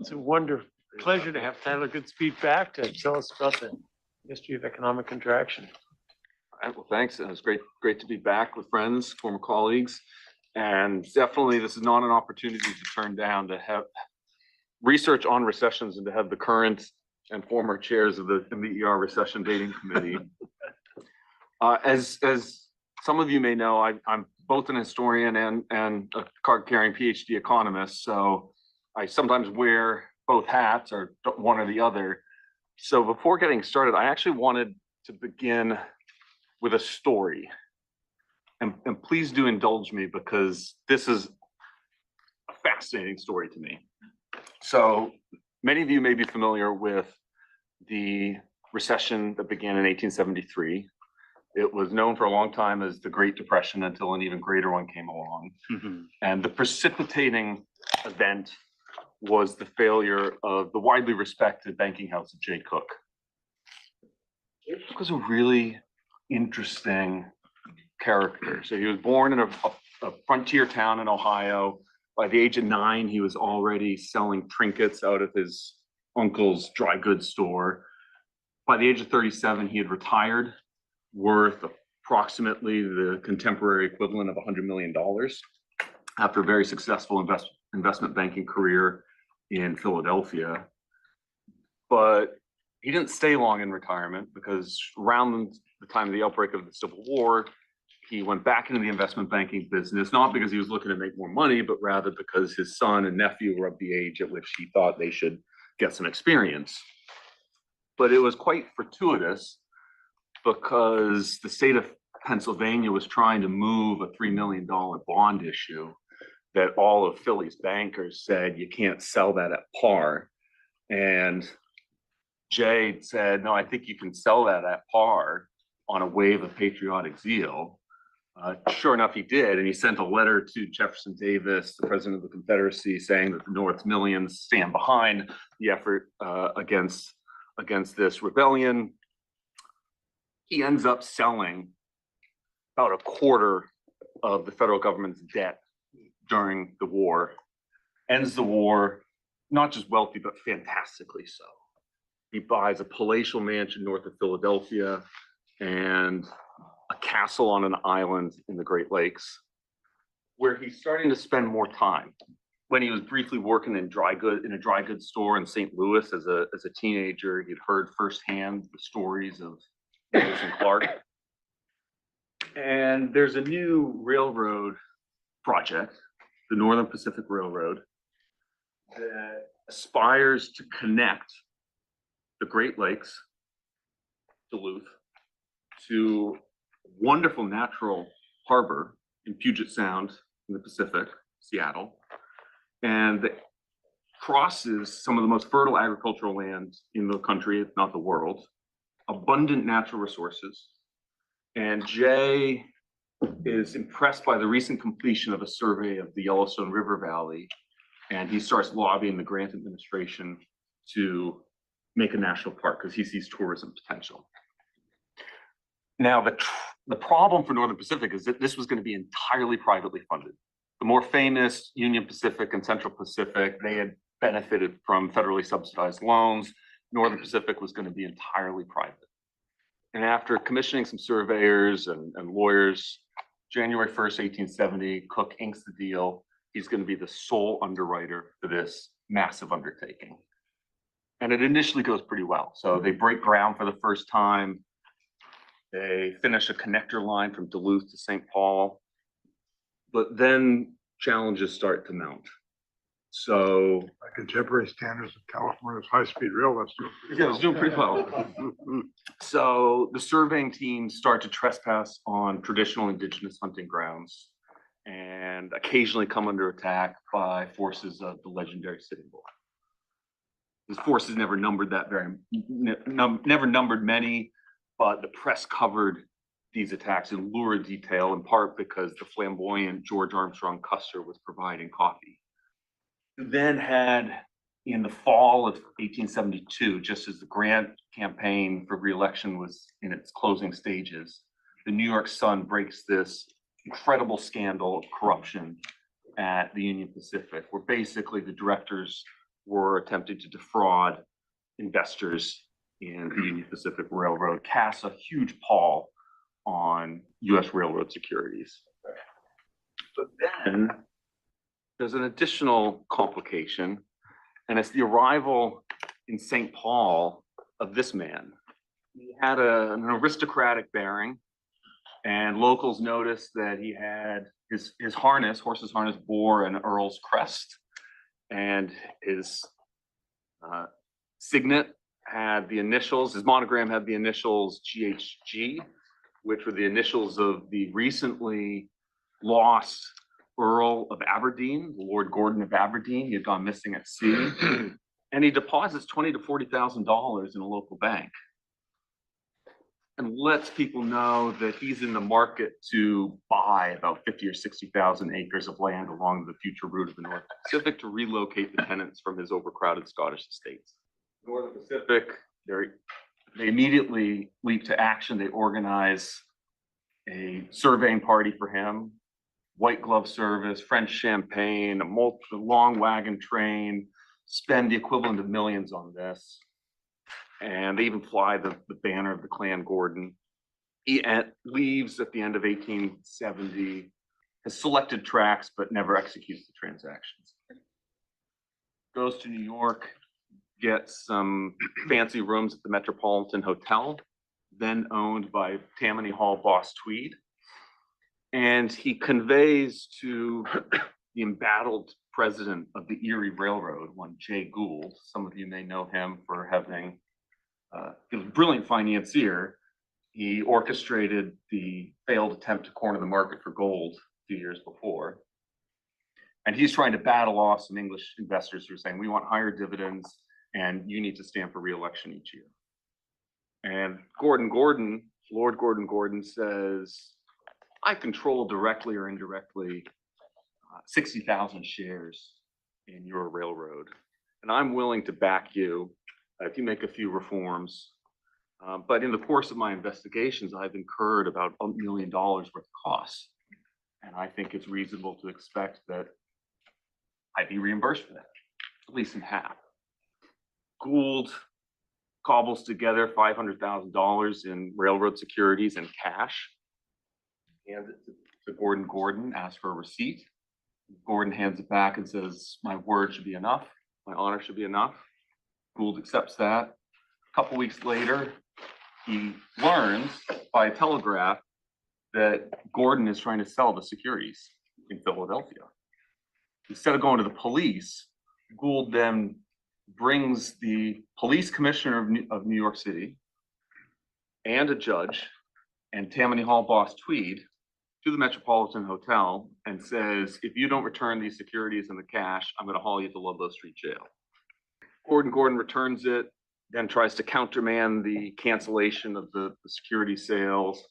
It's a wonderful pleasure to have Tyler Goodspeed back to tell us about the history of economic contraction. All right, well, thanks. It was great to be back with friends, former colleagues, and definitely this is not an opportunity to turn down to have research on recessions and to have the current and former chairs of the MER Recession Dating Committee. As some of you may know, I'm both an historian and a card-carrying PhD economist, so I sometimes wear both hats or one or the other. So before getting started, I actually wanted to begin with a story. And please do indulge me because this is a fascinating story to me. So many of you may be familiar with the recession that began in 1873. It was known for a long time as the Great Depression until an even greater one came along. Mm-hmm. And the precipitating event was the failure of the widely respected banking house of J. Cook. J. Cook was a really interesting character. So he was born in a frontier town in Ohio. By the age of 9, he was already selling trinkets out of his uncle's dry goods store. By the age of 37, he had retired, worth approximately the contemporary equivalent of $100 million after a very successful investment banking career in Philadelphia. But he didn't stay long in retirement because around the time of the outbreak of the Civil War, he went back into the investment banking business, not because he was looking to make more money, but rather because his son and nephew were of the age at which he thought they should get some experience. But it was quite fortuitous because the state of Pennsylvania was trying to move a $3 million bond issue that all of Philly's bankers said, you can't sell that at par. And Jay said, no, I think you can sell that at par on a wave of patriotic zeal. Sure enough, he did. And he sent a letter to Jefferson Davis, the president of the Confederacy, saying that the North's millions stand behind the effort against this rebellion. He ends up selling about a quarter of the federal government's debt during the war, ends the war, not just wealthy, but fantastically so. He buys a palatial mansion north of Philadelphia and a castle on an island in the Great Lakes, where he's starting to spend more time. When he was briefly working in a dry goods store in St. Louis as a teenager, he'd heard firsthand the stories of Lewis and Clark. And there's a new railroad project, the Northern Pacific Railroad, that aspires to connect the Great Lakes, Duluth, to a wonderful natural harbor in Puget Sound in the Pacific, Seattle, and that crosses some of the most fertile agricultural land in the country, if not the world, abundant natural resources. And Jay is impressed by the recent completion of a survey of the Yellowstone River Valley, and he starts lobbying the Grant administration to make a national park because he sees tourism potential. Now, the problem for Northern Pacific is that this was going to be entirely privately funded. The more famous Union Pacific and Central Pacific, they had benefited from federally subsidized loans. Northern Pacific was going to be entirely private. And after commissioning some surveyors and lawyers, January 1st, 1870, Cook inks the deal. He's going to be the sole underwriter for this massive undertaking. And it initially goes pretty well. So they break ground for the first time. They finish a connector line from Duluth to St. Paul. But then challenges start to mount. So by contemporary standards of California's high-speed rail, that's yeah, it's doing pretty well. So the surveying teams start to trespass on traditional indigenous hunting grounds and occasionally come under attack by forces of the legendary Sitting Bull. These forces never numbered many, but the press covered these attacks in lurid detail, in part because the flamboyant George Armstrong Custer was providing coffee. Then had, in the fall of 1872, just as the Grant campaign for re-election was in its closing stages, the New York Sun breaks this incredible scandal of corruption at the Union Pacific, where basically the directors were attempting to defraud investors in the Union Pacific Railroad, casts a huge pall on U.S. railroad securities. But then there's an additional complication, and it's the arrival in St. Paul of this man. He had an aristocratic bearing, and locals noticed that he had his harness, horse's harness, bore an earl's crest, and his signet had the initials, his monogram had the initials GHG, which were the initials of the recently lost Earl of Aberdeen, Lord Gordon of Aberdeen. He had gone missing at sea, and he deposits $20,000 to $40,000 in a local bank, and lets people know that he's in the market to buy about 50 or 60,000 acres of land along the future route of the North Pacific to relocate the tenants from his overcrowded Scottish estates. Northern Pacific, they immediately leap to action. They organize a surveying party for him, white glove service, French champagne, a long wagon train, spend the equivalent of millions on this. And they even fly the banner of the Clan Gordon. He leaves at the end of 1870, has selected tracks, but never executes the transactions. Goes to New York, gets some fancy rooms at the Metropolitan Hotel, then owned by Tammany Hall boss Tweed. And he conveys to the embattled president of the Erie Railroad, one Jay Gould. Some of you may know him for having, he was a brilliant financier. He orchestrated the failed attempt to corner the market for gold a few years before. And he's trying to battle off some English investors who are saying, we want higher dividends and you need to stand for re-election each year. And Lord Gordon Gordon says, I control directly or indirectly 60,000 shares in your railroad. And I'm willing to back you if you make a few reforms. But in the course of my investigations, I've incurred about $1 million worth of costs. And I think it's reasonable to expect that I'd be reimbursed for that, at least in half. Gould cobbles together $500,000 in railroad securities and cash, hands it to Gordon Gordon, asks for a receipt. Gordon hands it back and says, my word should be enough. My honor should be enough. Gould accepts that. A couple weeks later, he learns by telegraph that Gordon is trying to sell the securities in Philadelphia. Instead of going to the police, Gould then brings the police commissioner of New York City and a judge and Tammany Hall boss Tweed to the Metropolitan Hotel and says, if you don't return these securities and the cash, I'm going to haul you to Ludlow Street Jail. Gordon Gordon returns it, then tries to countermand the cancellation of the security sales.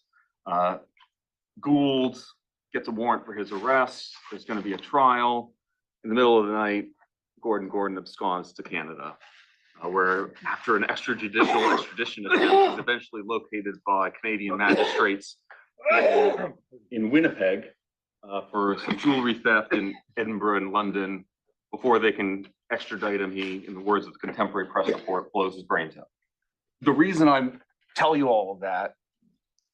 Gould gets a warrant for his arrest. There's going to be a trial. In the middle of the night, Gordon Gordon absconds to Canada, where after an extrajudicial extradition attempt, he's eventually located by Canadian magistrates in Winnipeg for some jewelry theft in Edinburgh and London. Before they can extradite him, he, in the words of the contemporary press report, blows his brains out. The reason I tell you all of that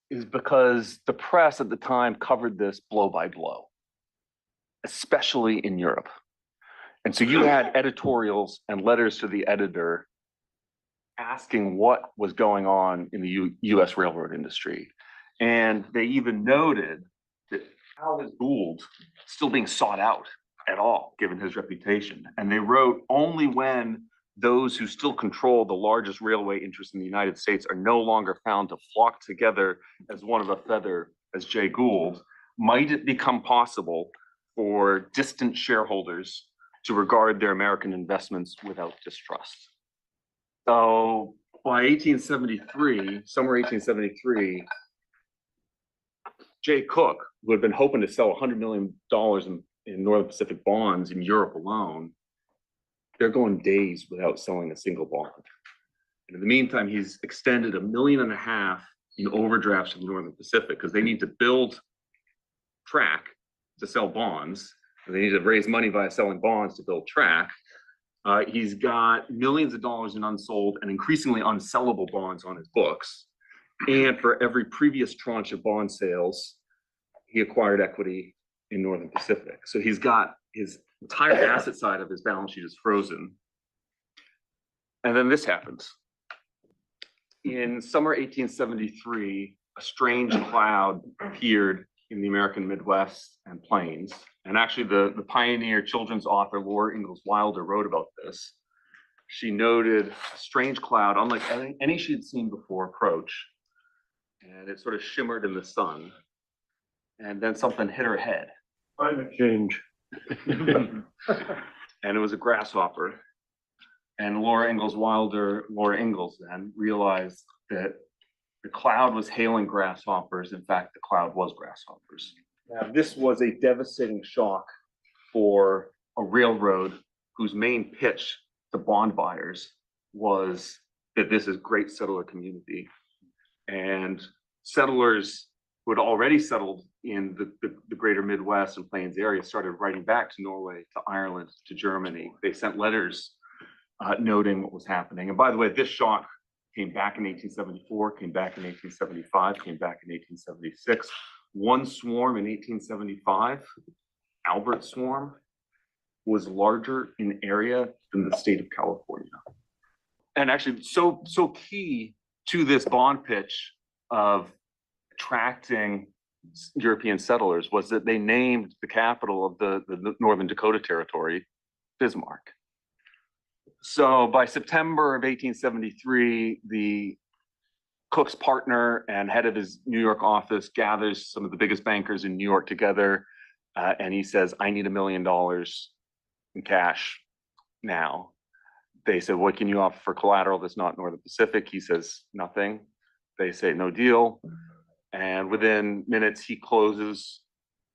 is because the press at the time covered this blow by blow, especially in Europe. And so you had editorials and letters to the editor asking what was going on in the US railroad industry. And they even noted that how is Gould still being sought out at all, given his reputation? And they wrote, only when those who still control the largest railway interest in the United States are no longer found to flock together as one of a feather, as Jay Gould, might it become possible for distant shareholders to regard their American investments without distrust. So by 1873, somewhere 1873, Jay Cook, who had been hoping to sell $100 million in Northern Pacific bonds in Europe alone, they're going days without selling a single bond. And in the meantime, he's extended $1.5 million in overdrafts from Northern Pacific because they need to build track to sell bonds. And they need to raise money by selling bonds to build track. He's got millions of dollars in unsold and increasingly unsellable bonds on his books. And for every previous tranche of bond sales, he acquired equity in Northern Pacific. So he's got his entire asset side of his balance sheet is frozen. And then this happens. In summer 1873, a strange cloud appeared in the American Midwest and Plains. And actually the pioneer children's author Laura Ingalls Wilder wrote about this. She noted a strange cloud, unlike any she'd seen before, approach. And it sort of shimmered in the sun. And then something hit her head. Climate change. And it was a grasshopper. And Laura Ingalls then realized that the cloud was hailing grasshoppers. In fact, the cloud was grasshoppers. Now, this was a devastating shock for a railroad whose main pitch to bond buyers was that this is great settler community. And settlers who had already settled in the greater Midwest and Plains area started writing back to Norway, to Ireland, to Germany. They sent letters noting what was happening. And by the way, this shock came back in 1874, came back in 1875, came back in 1876. One swarm in 1875, Albert Swarm, was larger in area than the state of California. And actually so key to this bond pitch of attracting European settlers was that they named the capital of the Northern Dakota Territory Bismarck. So by September of 1873, the Cook's partner and head of his New York office gathers some of the biggest bankers in New York together, and he says, I need $1 million in cash now. They said, what can you offer for collateral that's not Northern Pacific? He says, nothing. They say, no deal. And within minutes, he closes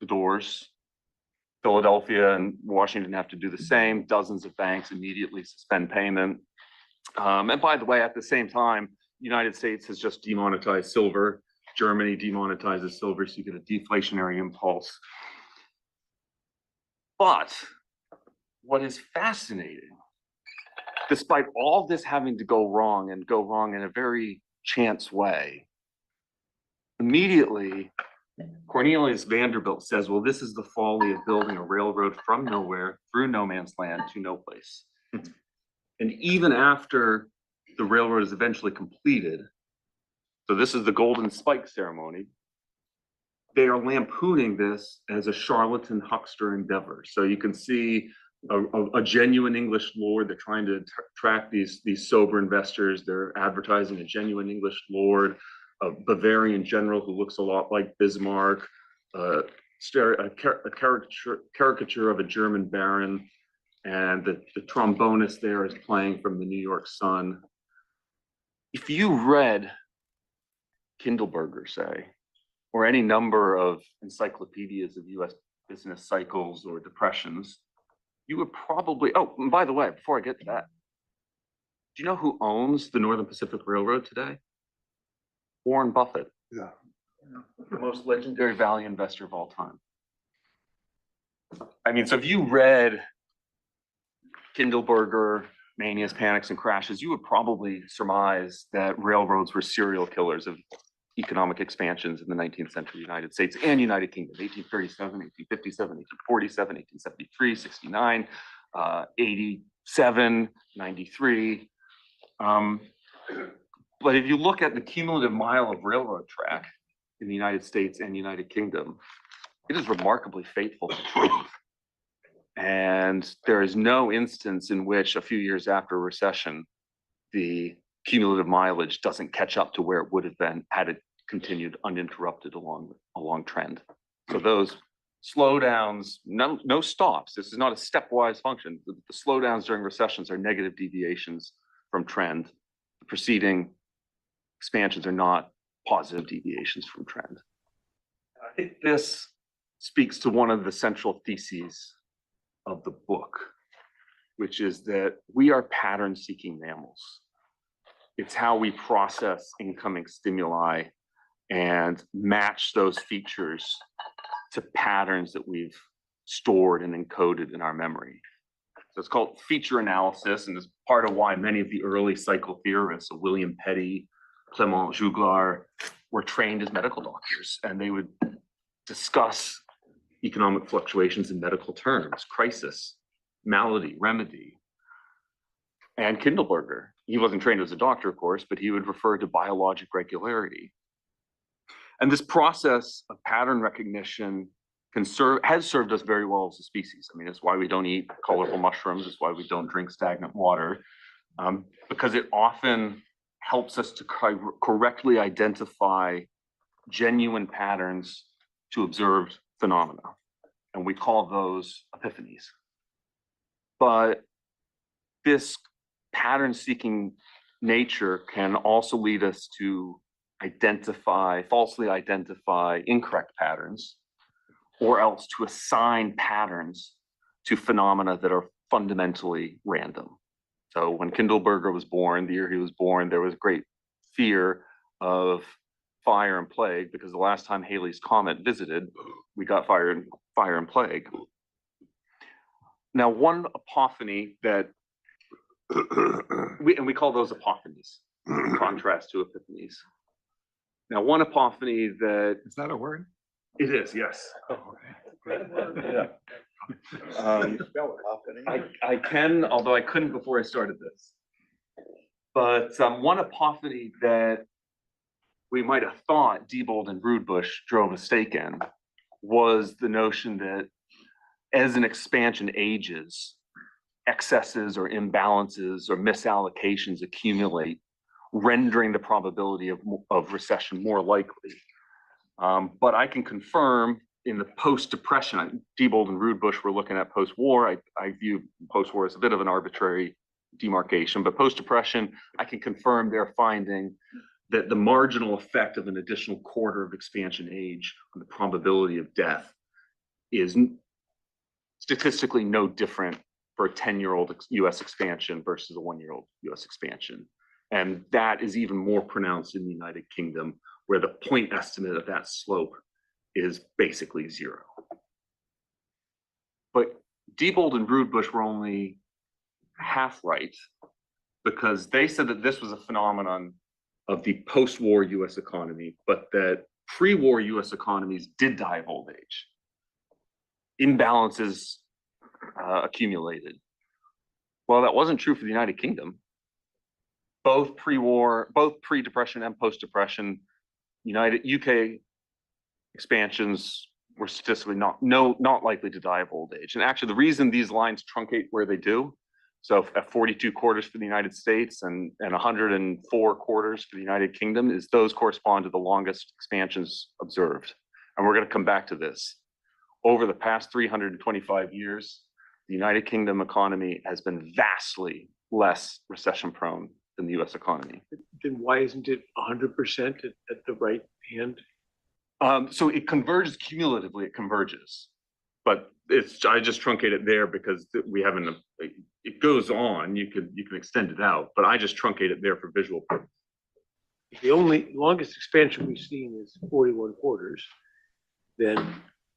the doors. Philadelphia and Washington have to do the same. Dozens of banks immediately suspend payment. And by the way, at the same time, the United States has just demonetized silver. Germany demonetizes silver, so you get a deflationary impulse. But what is fascinating, despite all this having to go wrong and go wrong in a very chance way, immediately Cornelius Vanderbilt says, well, this is the folly of building a railroad from nowhere through no man's land to no place. And even after the railroad is eventually completed, so this is the Golden Spike ceremony, they are lampooning this as a charlatan huckster endeavor. So you can see a genuine English lord. They're trying to attract these sober investors. They're advertising a genuine English lord, a Bavarian general who looks a lot like Bismarck, a caricature of a German baron, and the trombonist there is playing from the New York Sun. If you read Kindleberger, say, or any number of encyclopedias of US business cycles or depressions, you would probably, oh, and by the way, before I get to that, do you know who owns the Northern Pacific Railroad today? Warren Buffett. Yeah. The most legendary value investor of all time. I mean, so if you read Kindleberger, Manias, Panics, and Crashes, you would probably surmise that railroads were serial killers of economic expansions in the 19th century United States and United Kingdom, 1837, 1857, 1847, 1873, 69, 87, 93. But if you look at the cumulative mile of railroad track in the United States and United Kingdom, it is remarkably faithful to truth. And there is no instance in which a few years after a recession, the cumulative mileage doesn't catch up to where it would have been had it continued uninterrupted along a long trend. So those slowdowns, no stops. This is not a stepwise function. The slowdowns during recessions are negative deviations from trend. The preceding expansions are not positive deviations from trend. I think this speaks to one of the central theses of the book, which is that we are pattern-seeking mammals. It's how we process incoming stimuli and match those features to patterns that we've stored and encoded in our memory. So it's called feature analysis, and it's part of why many of the early cycle theorists, so William Petty, Clement Juglar, were trained as medical doctors, and they would discuss economic fluctuations in medical terms: crisis, malady, remedy. And Kindleberger, he wasn't trained as a doctor, of course, but he would refer to biologic regularity. And this process of pattern recognition has served us very well as a species. I mean, it's why we don't eat colorful mushrooms. It's why we don't drink stagnant water, because it often helps us to correctly identify genuine patterns to observed phenomena. And we call those epiphanies. But this pattern-seeking nature can also lead us to falsely identify incorrect patterns, or else to assign patterns to phenomena that are fundamentally random. So when Kindleberger was born, the year he was born, there was great fear of fire and plague, because the last time Halley's Comet visited, we got fire and plague. Now, one epiphany that, we call those epiphanies, in contrast to epiphanies. Now, one epiphany that— Is that a word? It is, yes. Oh, okay. Yeah. I can, although I couldn't before I started this. But one epiphany that we might have thought Diebold and Rudbush drove a stake in was the notion that as an expansion ages, excesses or imbalances or misallocations accumulate, rendering the probability of recession more likely. But I can confirm in the post-depression, Diebold and Rudbush were looking at post-war. I view post-war as a bit of an arbitrary demarcation, but post-depression, I can confirm their finding that the marginal effect of an additional quarter of expansion age on the probability of death is statistically no different for a 10-year-old US expansion versus a 1-year-old US expansion. And that is even more pronounced in the United Kingdom, where the point estimate of that slope is basically 0. But Diebold and Rudbush were only half right, because they said that this was a phenomenon of the post-war US economy, but that pre-war US economies did die of old age. Imbalances accumulated. Well, that wasn't true for the United Kingdom. Both pre-war, both pre-depression and post-depression, UK expansions were statistically not likely to die of old age. And actually, the reason these lines truncate where they do, so at 42 quarters for the United States and 104 quarters for the United Kingdom, is those correspond to the longest expansions observed. And we're going to come back to this. Over the past 325 years, the United Kingdom economy has been vastly less recession prone than the US economy. Then why isn't it 100% at the right hand? So it converges cumulatively, it converges. But I just truncate it there because we haven't, it goes on, you can extend it out, but I just truncate it there for visual purposes. The only longest expansion we've seen is 41 quarters. Then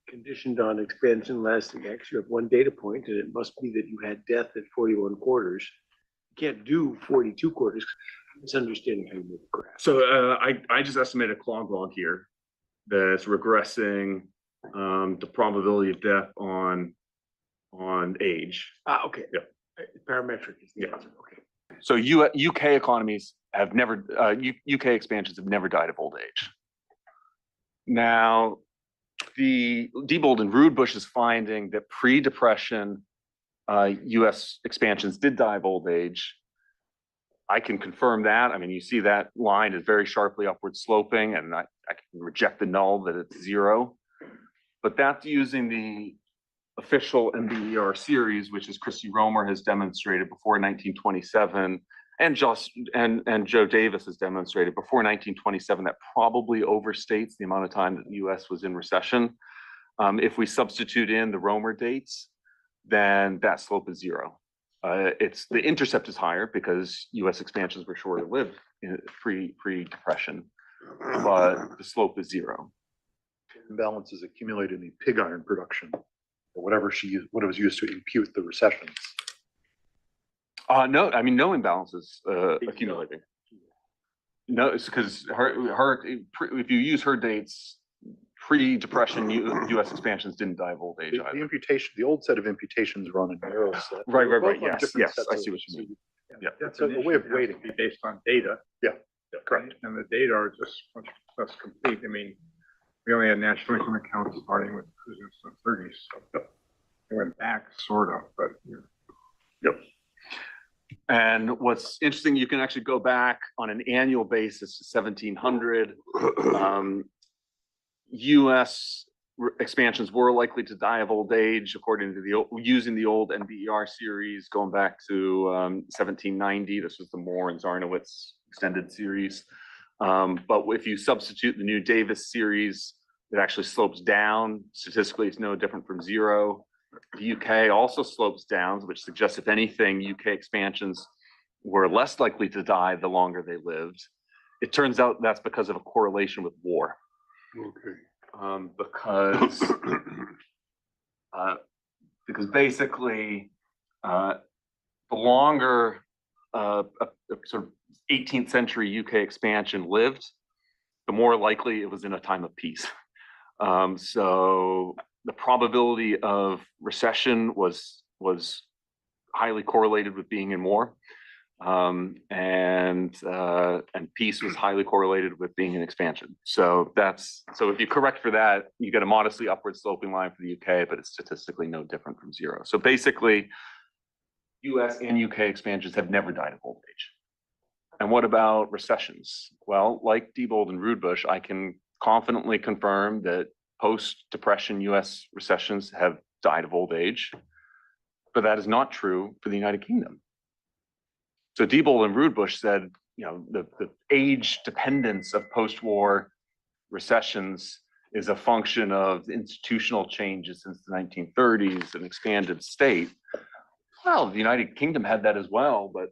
conditioned on expansion lasting X, you have one data point, and it must be that you had death at 41 quarters. You can't do 42 quarters. It's understanding how you move the graph. So I just estimated a clog log here that's regressing the probability of death on age. Okay. Yeah. Parametric is the Yeah. answer. Okay. So UK economies have never, UK expansions have never died of old age. Now, the Diebold and Rudbush is finding that pre-depression US expansions did die of old age. I can confirm that. I mean, you see that line is very sharply upward sloping, and I can reject the null that it's 0. But that's using the official MBER series, which is Christy Romer has demonstrated before 1927, and Joe Davis has demonstrated before 1927. That probably overstates the amount of time that the US was in recession. If we substitute in the Romer dates, then that slope is 0. The intercept is higher because US expansions were shorter lived in pre-depression, but the slope is 0. Imbalances accumulated in the pig iron production, or whatever what was used to impute the recessions. No, I mean, no imbalances accumulating. No, it's because if you use her dates, pre-depression U.S. expansions didn't die of old age The either. imputation, the old set of imputations run in narrow set. Right. Both on Yes, different yes, sets I of- see what you mean. Yeah. That's So an the issue way of that has weighting. to be based on data. Yeah, correct. And the data are just much less complete. I mean, we only had national income accounts starting with the 30s. So it went back sort of, but Yep. And what's interesting, you can actually go back on an annual basis to 1700. U.S. expansions were likely to die of old age, according to using the old NBER series going back to 1790. This was the Moore and Zarnowitz extended series. But if you substitute the new Davis series, it actually slopes down. Statistically, it's no different from zero. The UK also slopes down, which suggests, if anything, UK expansions were less likely to die the longer they lived. It turns out that's because of a correlation with war. okay. Because basically, the longer a sort of 18th century UK expansion lived, the more likely it was in a time of peace. So the probability of recession was highly correlated with being in war, and peace was highly correlated with being in expansion. So if you correct for that, you get a modestly upward sloping line for the UK, but it's statistically no different from zero. So basically, US and UK expansions have never died of old age. And what about recessions? Well, like Diebold and Rudbush, I can confidently confirm that post-depression US recessions have died of old age, but that is not true for the United Kingdom. So Diebold and Rudbush said, the age dependence of post-war recessions is a function of institutional changes since the 1930s, an expanded state. Well, the United Kingdom had that as well, but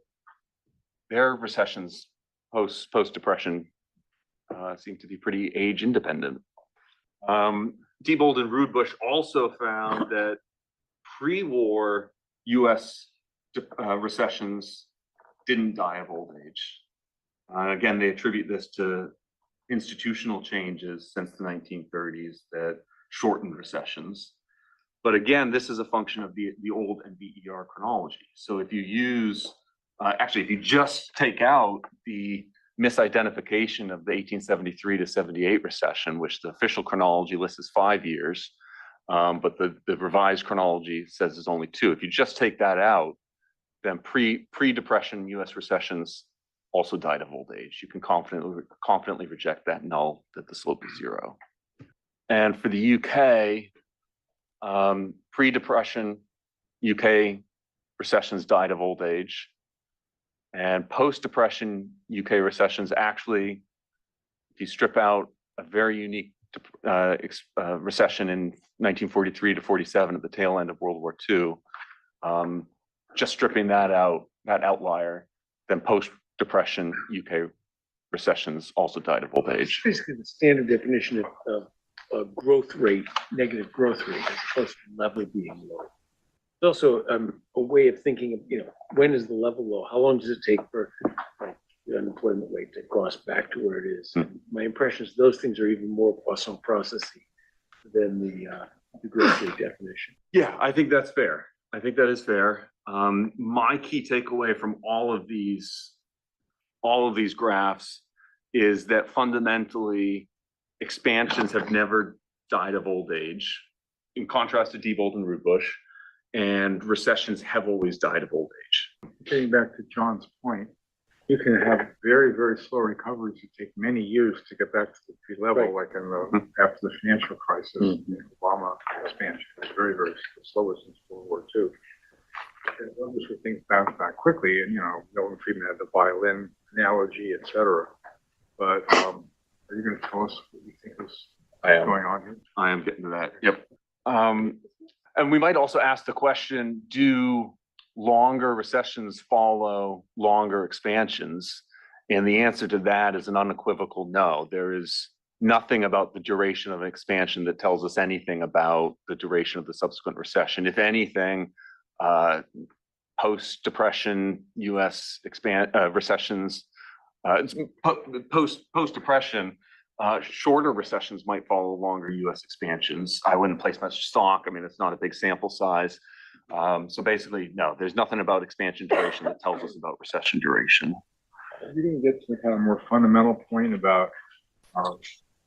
their recessions post-depression seem to be pretty age independent. Diebold and Rudbush also found that pre-war US recessions didn't die of old age. Again, they attribute this to institutional changes since the 1930s that shortened recessions. But again, this is a function of the old NBER chronology. So if you use, if you just take out the misidentification of the 1873 to 78 recession, which the official chronology lists as 5 years, but the revised chronology says it's only 2. If you just take that out, then pre-depression US recessions also died of old age. You can confidently reject that null that the slope is 0. And for the UK, pre-depression UK recessions died of old age, and post-depression UK recessions actually, if you strip out a very unique recession in 1943 to 47 at the tail end of World War II, just stripping that out, that outlier, then post-depression UK recessions also died of old age. Basically, the standard definition of growth rate, negative growth rate, as opposed to level being low. It's also a way of thinking of, when is the level low? How long does it take for the unemployment rate to cross back to where it is? My impression is those things are even more Poisson processy than the growth rate definition. Yeah, I think that's fair. I think that is fair. My key takeaway from all of these graphs is that fundamentally expansions have never died of old age, in contrast to Diebold and Rudbush, and recessions have always died of old age. Getting back to John's point, you can have very, very slow recoveries that take many years to get back to the pre-level, Right. like after the financial crisis, the Obama expansion was very, very slow since World War II. And those were things bounced back quickly, and Milton Friedman had the violin analogy, etc. But are you going to tell us what you think is going on here? I am getting to that. Yep. And we might also ask the question, do longer recessions follow longer expansions? And the answer to that is an unequivocal no. There is nothing about the duration of an expansion that tells us anything about the duration of the subsequent recession. If anything, post-depression U.S. recessions, post-depression, shorter recessions might follow longer U.S. expansions. I wouldn't place much stock. I mean, it's not a big sample size. So basically, no, there's nothing about expansion duration that tells us about recession duration. We didn't get to the kind of more fundamental point about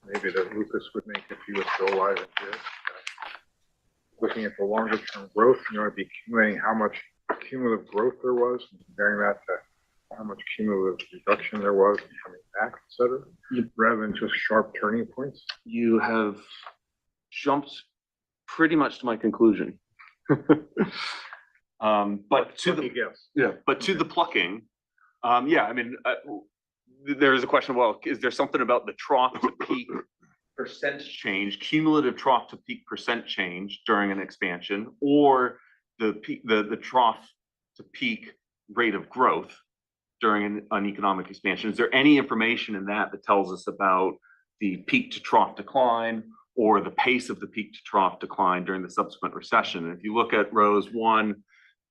maybe that Lucas would make if he was still alive and did. Looking at the longer term growth, it'd be accumulating how much cumulative growth there was and comparing that to how much cumulative reduction there was and coming back, et cetera, rather than just sharp turning points. You have jumped pretty much to my conclusion. But to the plucking, yeah, I mean, there is a question, well, is there something about the trough to peak percent change, cumulative trough to peak percent change during an expansion, or the peak, the trough to peak rate of growth during an economic expansion? Is there any information in that that tells us about the peak to trough decline or the pace of the peak to trough decline during the subsequent recession? And if you look at rows 1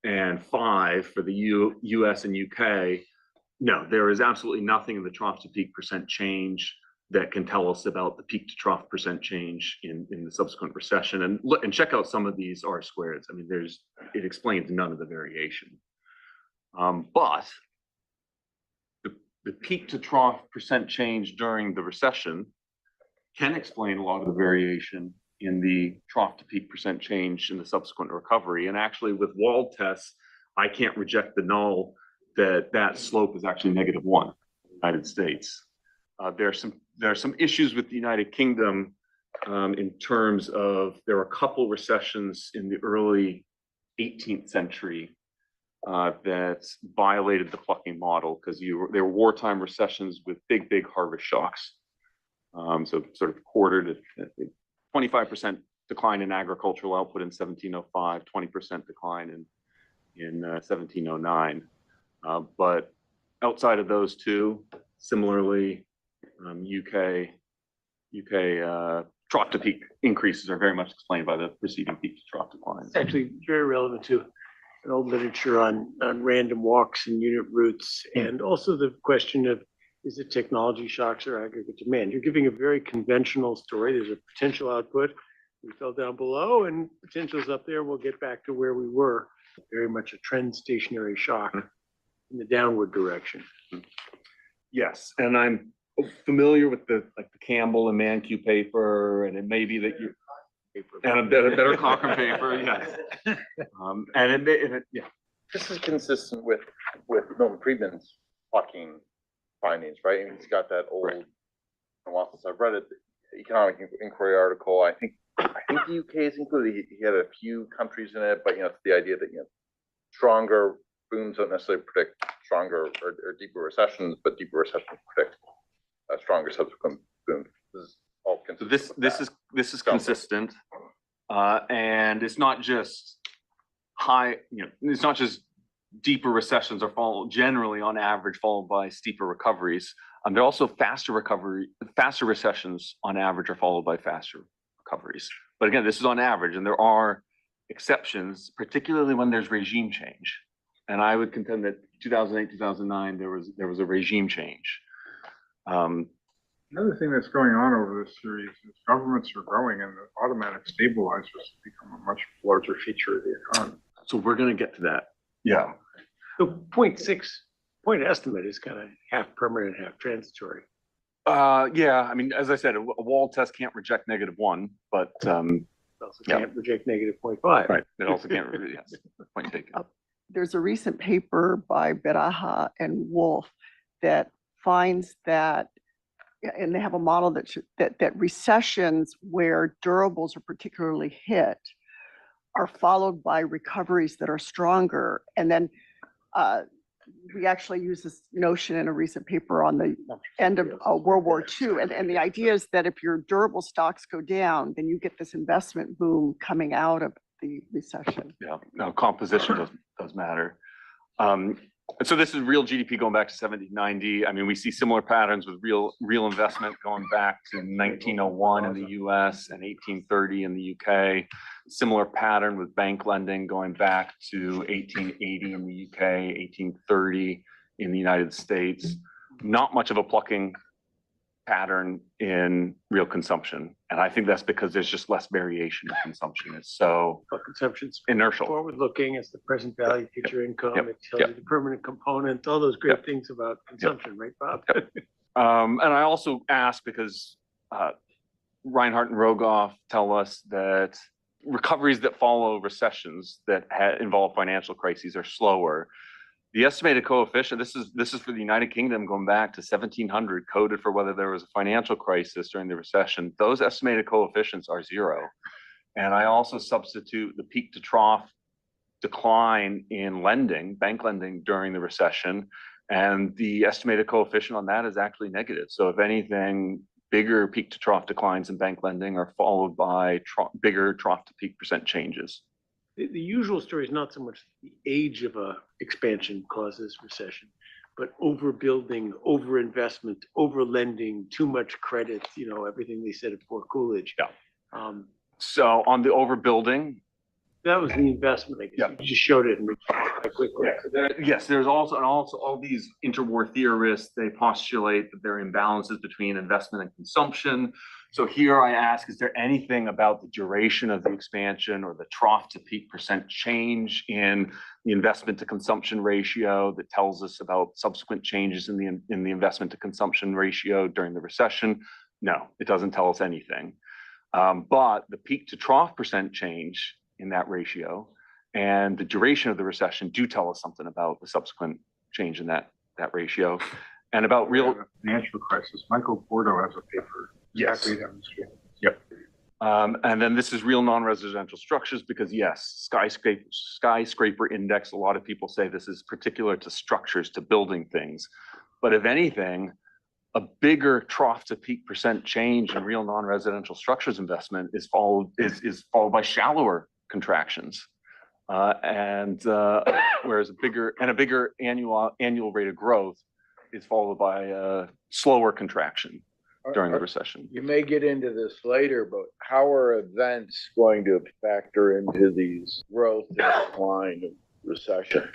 and 5 for the US and UK, no, there is absolutely nothing in the trough to peak percent change that can tell us about the peak to trough percent change in the subsequent recession. And look and check out some of these R squareds. I mean, it explains none of the variation. But the peak to trough percent change during the recession can explain a lot of the variation in the trough to peak percent change in the subsequent recovery. And actually with walled tests, I can't reject the null that slope is actually -1 in the United States. There are some issues with the United Kingdom in terms of there were a couple recessions in the early 18th century that violated the plucking model because there were wartime recessions with big harvest shocks. So sort of quartered 25% decline in agricultural output in 1705, 20% decline in 1709. But outside of those two, similarly, UK trough to peak increases are very much explained by the preceding peak to trough decline. It's actually very relevant to an old literature on random walks and unit roots, and also the question of, is it technology shocks or aggregate demand? You're giving a very conventional story. There's a potential output. We fell down below and potential's up there. We'll get back to where we were. Very much a trend stationary shock in the downward direction. Yes, and I'm familiar with the Campbell and Mankiw paper, and it may be that you and a better Cochrane paper, yes. And yeah. This is consistent with Milton Friedman's plucking findings, right? And he's got that old, since I've read it, the Economic Inquiry article. I think the UK is included. He had a few countries in it, but it's the idea that stronger booms don't necessarily predict stronger or deeper recessions, but deeper recessions predict stronger subsequent booms. This is all consistent. So this is consistent, and it's not just it's not just deeper recessions are generally on average followed by steeper recoveries. They're also faster recessions on average are followed by faster recoveries. But again, this is on average, and there are exceptions, particularly when there's regime change. And I would contend that 2008, 2009, there was a regime change. Another thing that's going on over this series is governments are growing, and the automatic stabilizers become a much larger feature of the economy. So we're going to get to that. Yeah. The 0.6 estimate is kind of half permanent, half transitory. Yeah, I mean, as I said, a wall test can't reject -1, but It also can't reject -0.5. right, it also can't. Yes, point taken. There's a recent paper by Beraha and Wolf that finds that, and they have a model that recessions where durables are particularly hit are followed by recoveries that are stronger. And then we actually use this notion in a recent paper on the end of World War II. And the idea is that if your durable stocks go down, then you get this investment boom coming out of the recession. Yeah, no, composition does matter. And so this is real GDP going back to 1790. I mean, we see similar patterns with real investment going back to 1901 in the US and 1830 in the UK. Similar pattern with bank lending going back to 1880 in the UK, 1830 in the United States. Not much of a plucking pattern in real consumption. And I think that's because there's just less variation in consumption. It's so But consumption's inertial. forward-looking, it's the present value, future income, Yep. it tells you the permanent component, all those great things about consumption, right, Bob? And I also ask because Reinhardt and Rogoff tell us that recoveries that follow recessions that involve financial crises are slower. The estimated coefficient, this is for the United Kingdom going back to 1700, coded for whether there was a financial crisis during the recession. Those estimated coefficients are 0. And I also substitute the peak to trough decline in lending, bank lending during the recession, and the estimated coefficient on that is actually negative. So if anything, bigger peak to trough declines in bank lending are followed by bigger trough to peak percent changes. The usual story is not so much the age of a expansion causes recession, but overbuilding, overinvestment, overlending, too much credit, everything they said before Coolidge. Yeah. So on the overbuilding, that was the investment, I guess. Yeah. You just showed it and quite quickly. Yes, there's also all these interwar theorists, they postulate that there are imbalances between investment and consumption. So here I ask, is there anything about the duration of the expansion or the trough to peak percent change in the investment to consumption ratio that tells us about subsequent changes in the investment to consumption ratio during the recession? No, it doesn't tell us anything. But the peak to trough percent change in that ratio and the duration of the recession do tell us something about the subsequent change in that ratio and about real financial crisis. Michael Bordo has a paper. Yes. Exactly demonstrating. Yep. And then this is real non-residential structures because yes, skyscraper index, a lot of people say this is particular to structures, to building things. But if anything, a bigger trough to peak percent change in real non-residential structures investment is followed by shallower contractions. Whereas a bigger annual rate of growth is followed by a slower contraction during the recession. You may get into this later, but how are events going to factor into these growth and decline of recessions?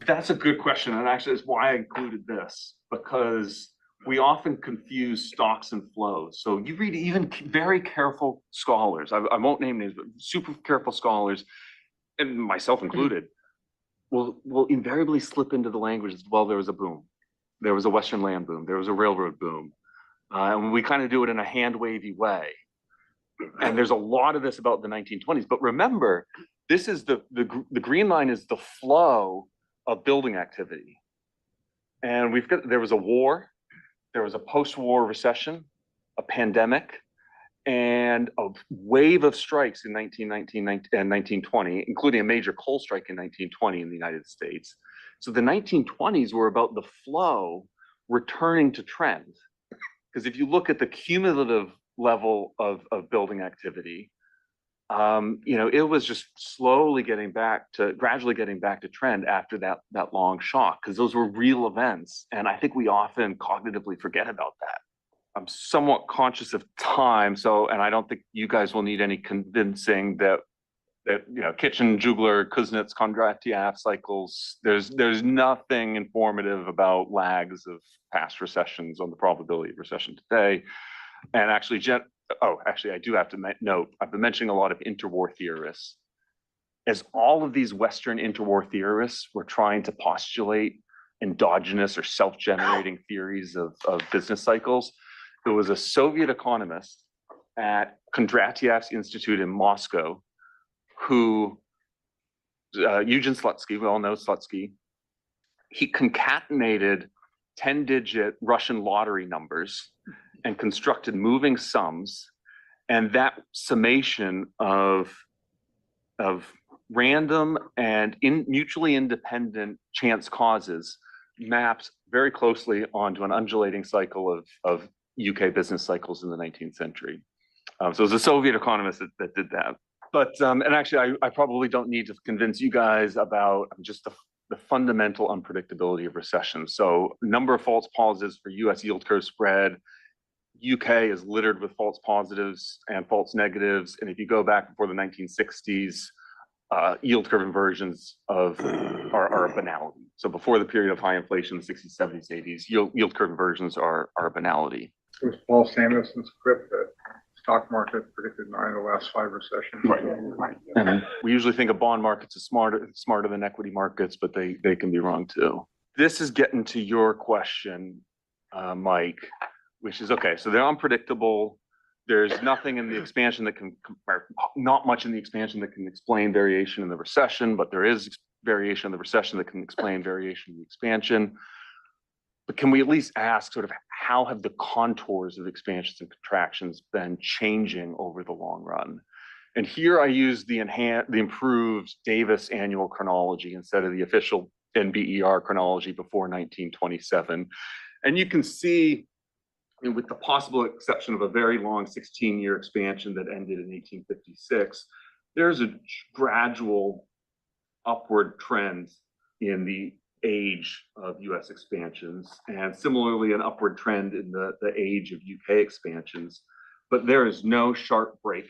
That's a good question. And actually, that's why I included this, because we often confuse stocks and flows. So you read even very careful scholars, I won't name names, but super careful scholars, and myself included, will invariably slip into the language as well. There was a boom. There was a Western land boom. There was a railroad boom. And we kind of do it in a hand wavy way. And there's a lot of this about the 1920s. But remember, this is the green line is the flow of building activity. And there was a war, there was a post-war recession, a pandemic, and a wave of strikes in 1919 and 1920, including a major coal strike in 1920 in the United States. So the 1920s were about the flow returning to trend. Because if you look at the cumulative level of building activity, it was just gradually getting back to trend after that long shock, because those were real events. And I think we often cognitively forget about that. I'm somewhat conscious of time, and I don't think you guys will need any convincing that Kitchen, Juglar, Kuznets, Kondratiev cycles, there's nothing informative about lags of past recessions on the probability of recession today. And actually, I do have to note, I've been mentioning a lot of interwar theorists. As all of these Western interwar theorists were trying to postulate endogenous or self-generating theories of business cycles, there was a Soviet economist at Kondratiev's Institute in Moscow who, Eugen Slutsky, we all know Slutsky, he concatenated 10-digit Russian lottery numbers and constructed moving sums, and that summation of random and mutually independent chance causes maps very closely onto an undulating cycle of UK business cycles in the 19th century. So it was a Soviet economist that did that. But and actually, I probably don't need to convince you guys about just the fundamental unpredictability of recession. So number of false positives for US yield curve spread. UK is littered with false positives and false negatives. And if you go back before the 1960s, yield curve inversions are a banality. So before the period of high inflation, the 60s, 70s, 80s, yield curve inversions are a banality. It was Paul Sanderson's script that stock market predicted 9 of the last 5 recessions. Right. And we usually think of bond markets as smarter than equity markets, but they can be wrong too. This is getting to your question, Mike, which is, okay, so they're unpredictable. There's nothing in the expansion that can, or not much in the expansion that can explain variation in the recession, but there is variation in the recession that can explain variation in the expansion. But can we at least ask sort of how have the contours of expansions and contractions been changing over the long run? And here I use the improved Davis annual chronology instead of the official NBER chronology before 1927. And you can see, with the possible exception of a very long 16-year expansion that ended in 1856, there's a gradual upward trend in the age of US expansions, and similarly an upward trend in the age of UK expansions. But there is no sharp break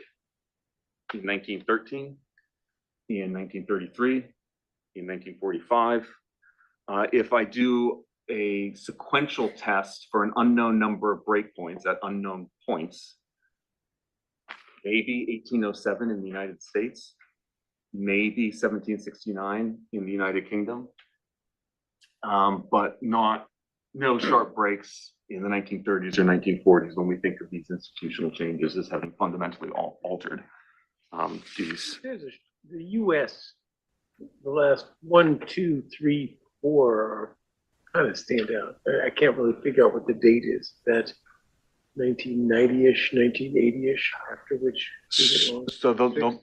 in 1913, in 1933, in 1945. If I do a sequential test for an unknown number of breakpoints at unknown points, maybe 1807 in the United States, maybe 1769 in the United Kingdom, but no sharp breaks in the 1930s or 1940s when we think of these institutional changes as having fundamentally altered these. The US, the last 1, 2, 3, 4 kind of stand out. I can't really figure out what the date is. That 1990-ish, 1980-ish, after which So the long,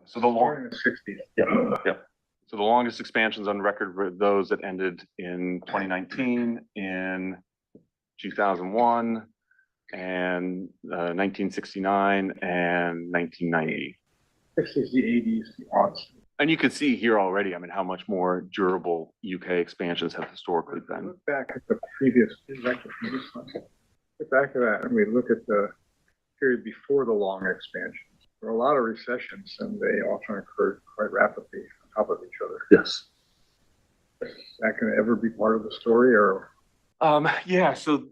Starting in the 60s. yeah. So the longest expansions on record were those that ended in 2019, in 2001, and 1969 and 1990. 60s, the 80s, the aughts. And you can see here already, I mean, how much more durable UK expansions have historically been. Look back at the previous, look back at that, and we look at the period before the long expansions. There were a lot of recessions, and they often occurred quite rapidly on top of each other. Yes. Is that going to ever be part of the story, or? Yeah, so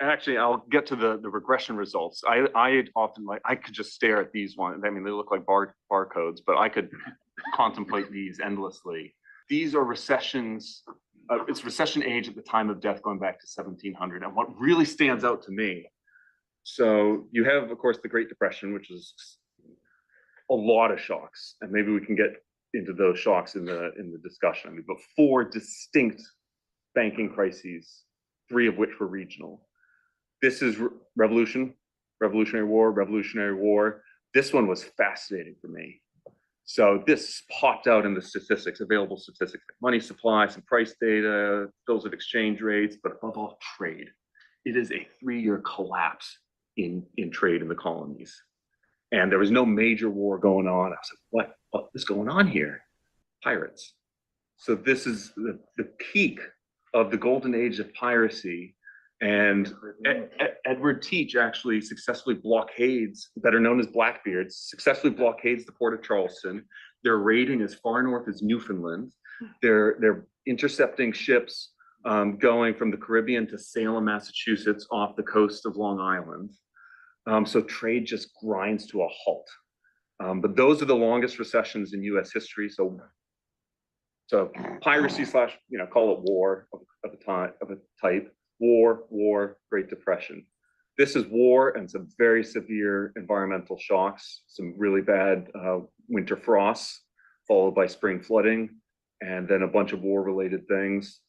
actually I'll get to the regression results. I often I could just stare at these ones. I mean, they look like barcodes, but I could contemplate these endlessly. These are recessions. It's recession age at the time of death going back to 1700. And what really stands out to me, so you have, of course, the Great Depression, which is a lot of shocks, and maybe we can get into those shocks in the discussion. I mean, but 4 distinct banking crises, 3 of which were regional. This is Revolutionary War. This one was fascinating for me. So this popped out in the statistics, available statistics, like money supply, some price data, bills of exchange rates, but above all, trade. It is a 3-year collapse in trade in the colonies. And there was no major war going on. I was like, what is going on here? Pirates. So this is the peak of the golden age of piracy. And Edward Teach actually successfully blockades, better known as Blackbeards, successfully blockades the port of Charleston. They're raiding as far north as Newfoundland. They're intercepting ships going from the Caribbean to Salem, Massachusetts, off the coast of Long Island. So trade just grinds to a halt. But those are the longest recessions in US history. So piracy slash, call it war of a type. War, Great Depression. This is war and some very severe environmental shocks, some really bad winter frosts, followed by spring flooding, and then a bunch of war-related things.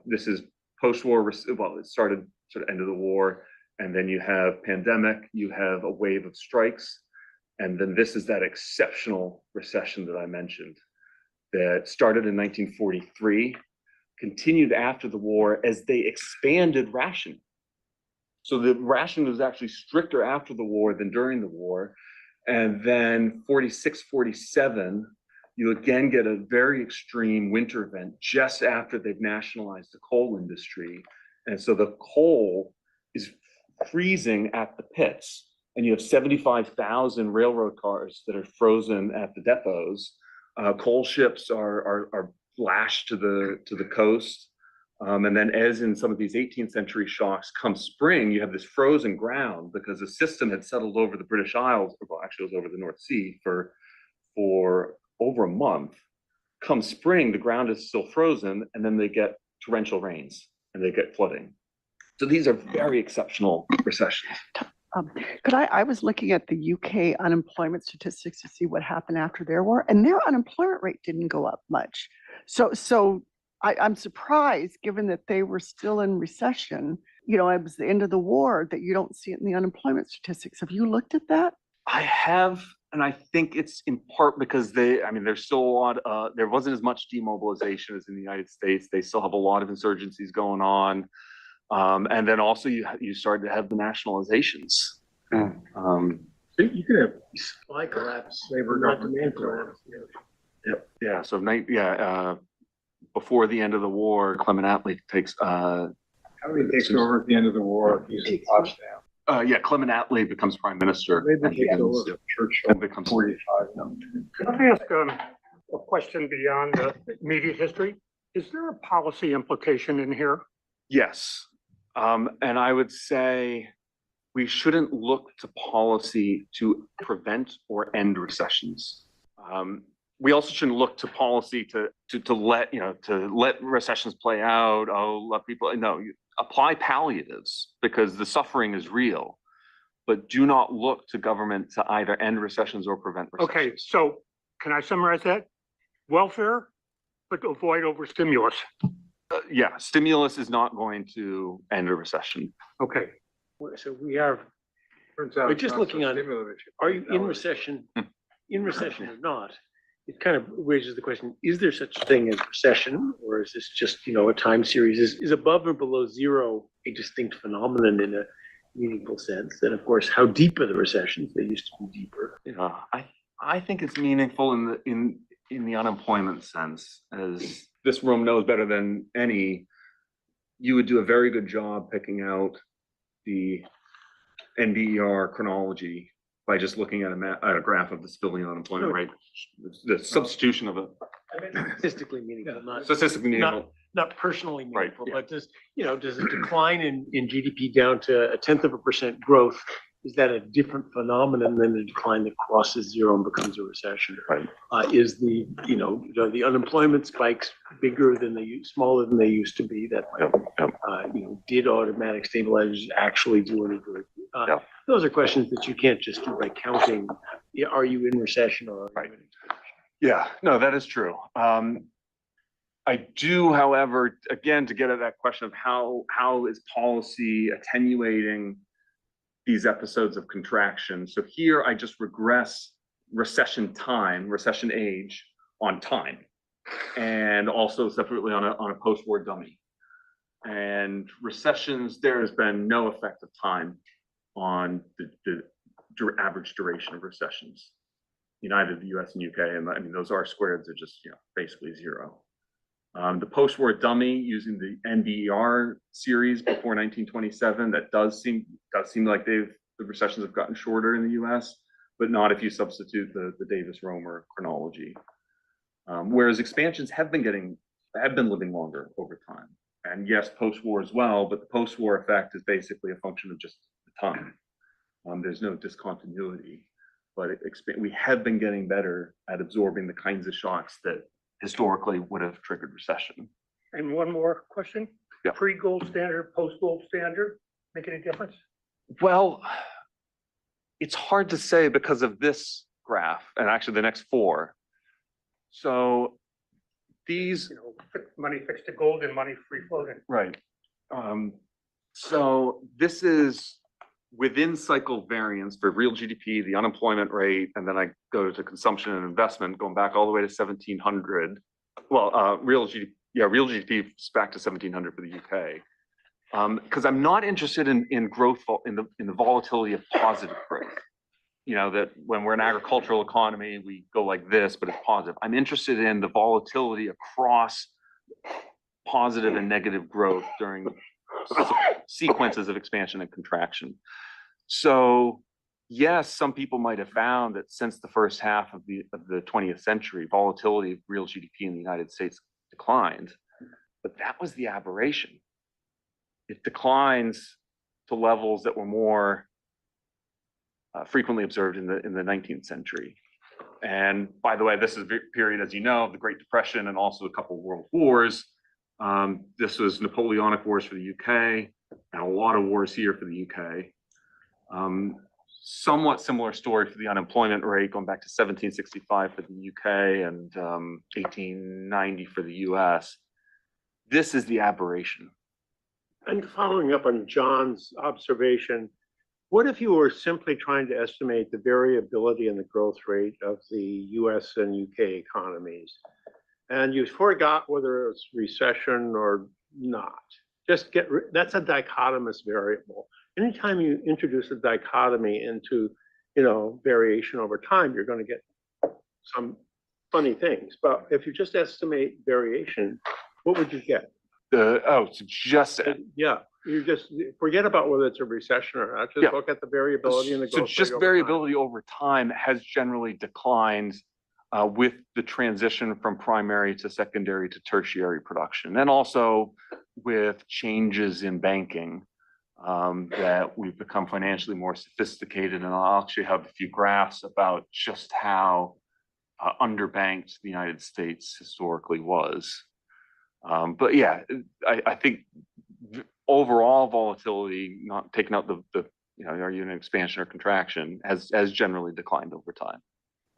This is post-war, well, it started sort of end of the war, and then you have pandemic, you have a wave of strikes, and then this is that exceptional recession that I mentioned that started in 1943, continued after the war as they expanded rationing. So the rationing was actually stricter after the war than during the war. And then 46, 47, you again get a very extreme winter event just after they've nationalized the coal industry. And so the coal is freezing at the pits, and you have 75,000 railroad cars that are frozen at the depots. Coal ships are lashed to the coast. And then as in some of these 18th century shocks, come spring, you have this frozen ground because the system had settled over the British Isles, well, actually it was over the North Sea for over a month. Come spring, the ground is still frozen, and then they get torrential rains and they get flooding. So these are very exceptional recessions. I was looking at the UK unemployment statistics to see what happened after their war, and their unemployment rate didn't go up much. So I'm surprised, given that they were still in recession, it was the end of the war, that you don't see it in the unemployment statistics. Have you looked at that? I have, and I think it's in part because there's still a lot, there wasn't as much demobilization as in the United States. They still have a lot of insurgencies going on. And then also you started to have the nationalizations. So you could have supply collapse, labor, not demand collapse. Yeah. So before the end of the war, Clement Attlee takes. How many takes over at the end of the war? He's in Potsdam. Clement Attlee becomes prime minister. Labour takes over. Churchill becomes 45. Can I ask a question beyond the immediate history? Is there a policy implication in here? Yes. And I would say we shouldn't look to policy to prevent or end recessions. We also shouldn't look to policy to let recessions play out. Let people apply palliatives because the suffering is real, but do not look to government to either end recessions or prevent recessions. Okay, so can I summarize that? Welfare, but avoid overstimulus. Stimulus is not going to end a recession. Okay. So we are, we're just looking on, are you in recession, or not? It kind of raises the question, is there such a thing as recession, or is this just, a time series? Is above or below zero a distinct phenomenon in a meaningful sense? And of course, how deep are the recessions? They used to be deeper. I think it's meaningful in the unemployment sense, as this room knows better than any. You would do a very good job picking out the NBER chronology by just looking at a graph of the civilian unemployment rate, the substitution of Statistically meaningful, not statistically meaningful. Not personally meaningful, Right, but does a decline in GDP down to 0.1% growth, is that a different phenomenon than the decline that crosses zero and becomes a recession? Right. Is the unemployment spikes smaller than they used to be? That did automatic stabilizers actually do any good? Those are questions that you can't just do by counting. Are you in recession or are you in expansion? Yeah, no, that is true. I do, however, again, to get at that question of how is policy attenuating these episodes of contraction. So here I just regress recession age on time, and also separately on a post-war dummy. And recessions, there has been no effect of time on the average duration of recessions. United, the US and UK, and those R-squareds are just basically zero. The post-war dummy using the NBER series before 1927, that does seem like the recessions have gotten shorter in the US, but not if you substitute the Davis-Romer chronology. Whereas expansions have been living longer over time. And yes, post-war as well, but the post-war effect is basically a function of just the time. There's no discontinuity, but we have been getting better at absorbing the kinds of shocks that historically would have triggered recession. And one more question. Yeah. Pre-gold standard, post-gold standard, make any difference? Well, it's hard to say because of this graph and actually the next four. So these Money fixed to gold and money free floating. right. So this is within cycle variance for real GDP, the unemployment rate, and then I go to consumption and investment, going back all the way to 1700. Well, real GDP is back to 1700 for the UK. Because I'm not interested in growth in the volatility of positive growth. that when we're an agricultural economy, we go like this, but it's positive. I'm interested in the volatility across positive and negative growth during sequences of expansion and contraction. So yes, some people might have found that since the first half of the 20th century, volatility of real GDP in the United States declined, but that was the aberration. It declines to levels that were more frequently observed in the 19th century. And by the way, this is a period, as you know, of the Great Depression and also a couple of world wars. This was Napoleonic Wars for the UK and a lot of wars here for the UK. Somewhat similar story for the unemployment rate going back to 1765 for the UK and 1890 for the US. This is the aberration. And following up on John's observation, what if you were simply trying to estimate the variability in the growth rate of the US and UK economies? And you forgot whether it's recession or not. Just that's a dichotomous variable. Anytime you introduce a dichotomy into, variation over time, you're going to get some funny things. But if you just estimate variation, what would you get? Yeah, you just forget about whether it's a recession or not. Just look at the variability in the growth rate. So just variability over time has generally declined with the transition from primary to secondary to tertiary production, and also with changes in banking. That we've become financially more sophisticated, and I'll actually have a few graphs about just how underbanked the United States historically was. But yeah, I think overall volatility, not taking out are you in expansion or contraction, has generally declined over time.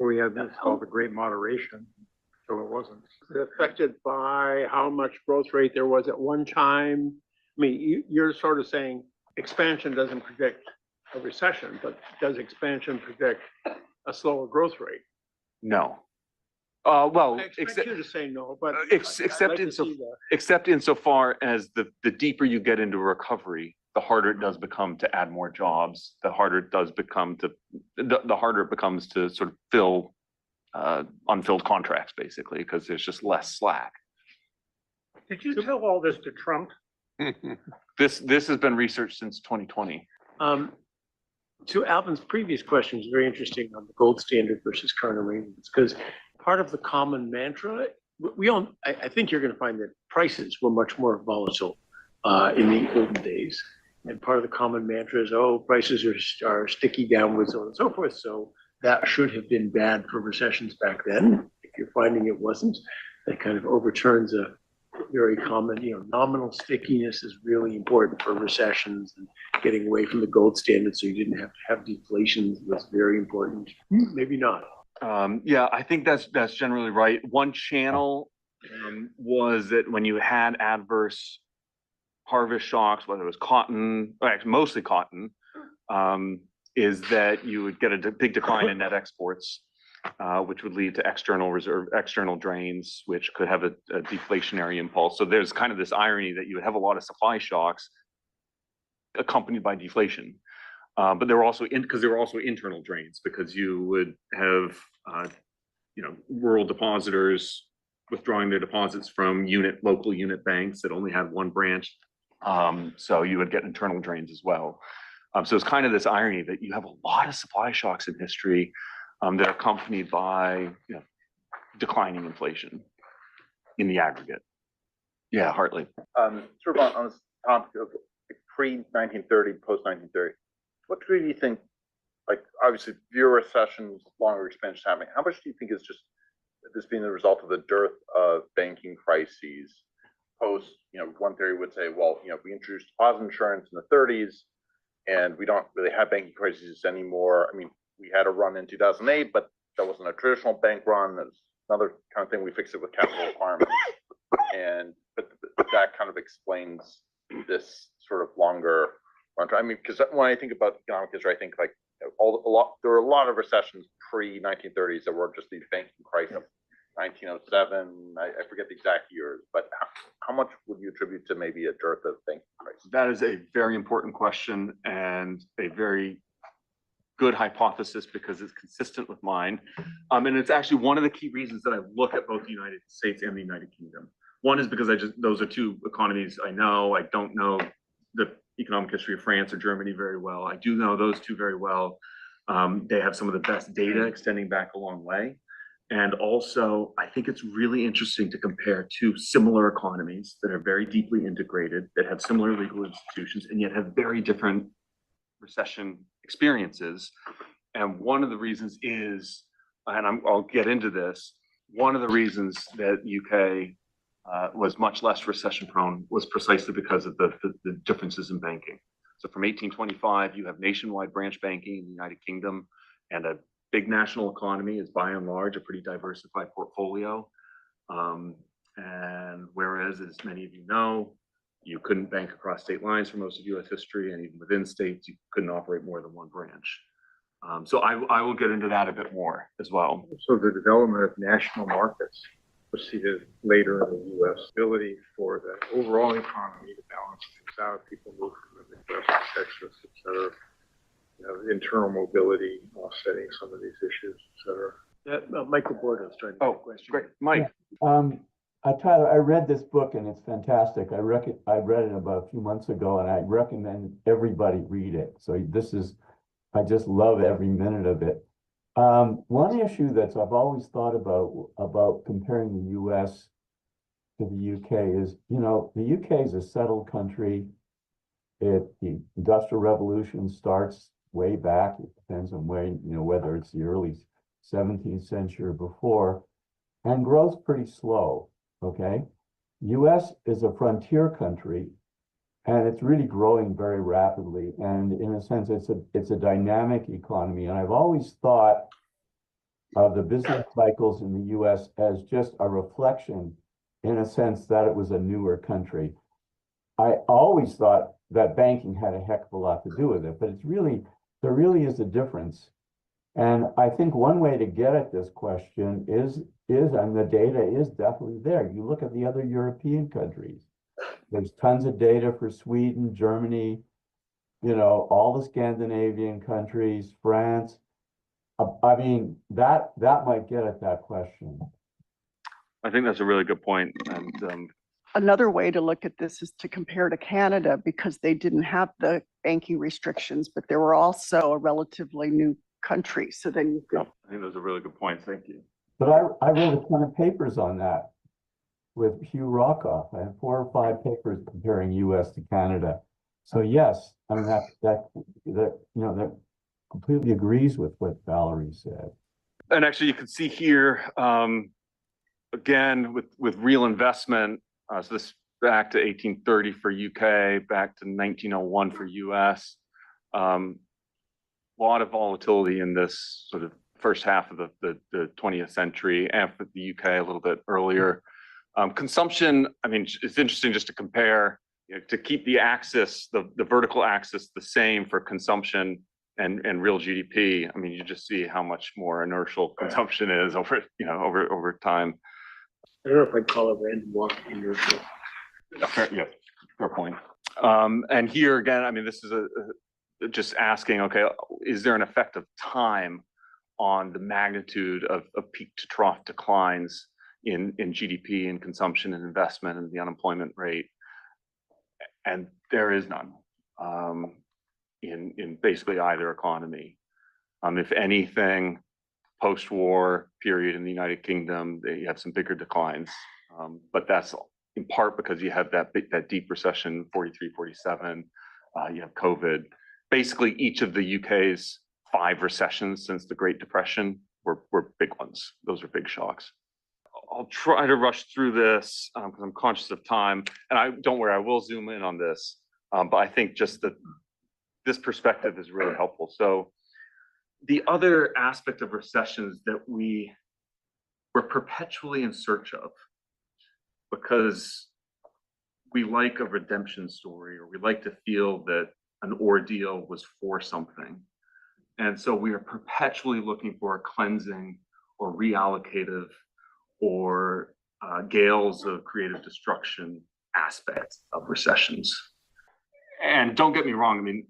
We had this called the Great Moderation, so it wasn't. Affected by how much growth rate there was at one time. I mean, you're sort of saying expansion doesn't predict a recession, but does expansion predict a slower growth rate? No. Well, I expect you to say no, but except insofar as the deeper you get into recovery, the harder it does become to add more jobs. The harder it becomes to sort of fill unfilled contracts, basically, because there's just less slack. Did you tell all this to Trump? This has been researched since 2020. To Alvin's previous question is very interesting on the gold standard versus current arrangements, because part of the common mantra, I think you're going to find that prices were much more volatile in the olden days. And part of the common mantra is, prices are sticky downwards, so on and so forth. So that should have been bad for recessions back then. If you're finding it wasn't, that kind of overturns a very common, nominal stickiness is really important for recessions, and getting away from the gold standard so you didn't have to have deflations was very important. Maybe not. Yeah, I think that's generally right. One channel was that when you had adverse harvest shocks, whether it was cotton, or actually mostly cotton, is that you would get a big decline in net exports, which would lead to external drains, which could have a deflationary impulse. So there's kind of this irony that you would have a lot of supply shocks accompanied by deflation. But there were also internal drains, because you would have rural depositors withdrawing their deposits from local unit banks that only had one branch. So you would get internal drains as well. So it's kind of this irony that you have a lot of supply shocks in history that are accompanied by declining inflation in the aggregate. Yeah, Hartley. Sort of on this topic of pre-1930, post-1930, what do you think, obviously fewer recessions, longer expansions happening, how much do you think is just this being the result of the dearth of banking crises post, one theory would say, well, we introduced deposit insurance in the 30s and we don't really have banking crises anymore. I mean, we had a run in 2008, but that wasn't a traditional bank run. That's another kind of thing. We fixed it with capital requirements. But that kind of explains this sort of longer run. I mean, because when I think about economic history, I think there were a lot of recessions pre-1930s that were just these banking crises. 1907, I forget the exact years, but how much would you attribute to maybe a dearth of banking crisis? That is a very important question and a very good hypothesis because it's consistent with mine. And it's actually one of the key reasons that I look at both the United States and the United Kingdom. One is because those are two economies I know. I don't know the economic history of France or Germany very well. I do know those two very well. They have some of the best data extending back a long way. And also, I think it's really interesting to compare two similar economies that are very deeply integrated, that have similar legal institutions, and yet have very different recession experiences. And one of the reasons is, and I'll get into this, one of the reasons that UK was much less recession prone was precisely because of the differences in banking. So from 1825, you have nationwide branch banking in the United Kingdom, and a big national economy is by and large a pretty diversified portfolio. And whereas, as many of you know, you couldn't bank across state lines for most of US history, and even within states, you couldn't operate more than one branch. So I will get into that a bit more as well. So the development of national markets proceeded later in the US. Ability for the overall economy to balance things out. People move from the Midwest to Texas, et cetera. You know, internal mobility offsetting some of these issues, et cetera. Michael Bordo's trying to. Oh, great. Mike. Tyler, I read this book and it's fantastic. I read it about a few months ago, and I recommend everybody read it. So I just love every minute of it. One issue that I've always thought about comparing the US to the UK is, the UK is a settled country. The Industrial Revolution starts way back. It depends on whether it's the early 17th century or before, and grows pretty slow. Okay, US is a frontier country, and it's really growing very rapidly. And in a sense, it's a dynamic economy. And I've always thought of the business cycles in the US as just a reflection, in a sense, that it was a newer country. I always thought that banking had a heck of a lot to do with it, but there really is a difference. And I think one way to get at this question is, and the data is definitely there. You look at the other European countries. There's tons of data for Sweden, Germany, all the Scandinavian countries, France. I mean, that might get at that question. I think that's a really good point. And Another way to look at this is to compare to Canada, because they didn't have the banking restrictions, but they were also a relatively new country. So then you could. I think those are really good points. Thank you. But I wrote a ton of papers on that with Hugh Rockoff. I have 4 or 5 papers comparing US to Canada. So yes, I mean that completely agrees with what Valerie said. And actually, you can see here again with real investment. So this back to 1830 for UK, back to 1901 for US. A lot of volatility in this sort of first half of the 20th century, and for the UK a little bit earlier. Consumption, I mean, it's interesting just to compare, to keep the axis, the vertical axis the same for consumption and real GDP. I mean, you just see how much more inertial consumption is over time. I don't know if I'd call it random walk inertial. Fair point. And here again, I mean, this is just asking, okay, is there an effect of time on the magnitude of peak to trough declines in GDP and consumption and investment and the unemployment rate? And there is none in basically either economy. If anything, post-war period in the United Kingdom, they have some bigger declines, but that's in part because you have that deep recession, 43, 47, you have COVID. Basically, each of the UK's 5 recessions since the Great Depression were big ones. Those are big shocks. I'll try to rush through this because I'm conscious of time. And don't worry, I will zoom in on this. But I think just that this perspective is really helpful. So the other aspect of recessions that we're perpetually in search of, because we like a redemption story, or we like to feel that an ordeal was for something. And so we are perpetually looking for a cleansing or reallocative or gales of creative destruction aspects of recessions. And don't get me wrong, I mean,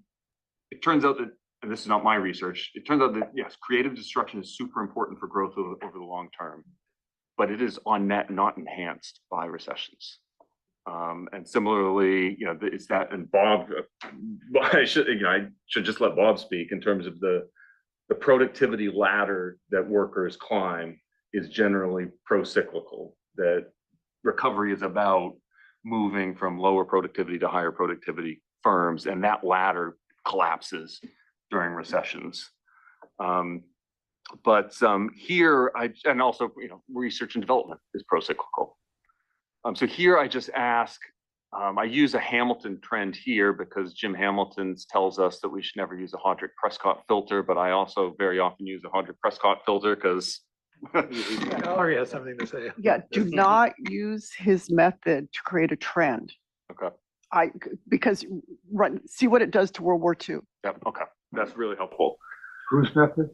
it turns out that and this is not my research, it turns out that, yes, creative destruction is super important for growth over the long term, but it is on net not enhanced by recessions. And similarly, it's that, and Bob, I should just let Bob speak in terms of the productivity ladder that workers climb is generally pro-cyclical, that recovery is about moving from lower productivity to higher productivity firms, and that ladder collapses during recessions. But here, and also, research and development is pro-cyclical. So here I just ask, I use a Hamilton trend here because Jim Hamilton tells us that we should never use a Hodrick-Prescott filter, but I also very often use a Hodrick-Prescott filter because Harry has something to say. Yeah, do not use his method to create a trend. Okay. Because see what it does to World War II. Yep. Okay. That's really helpful. Whose method?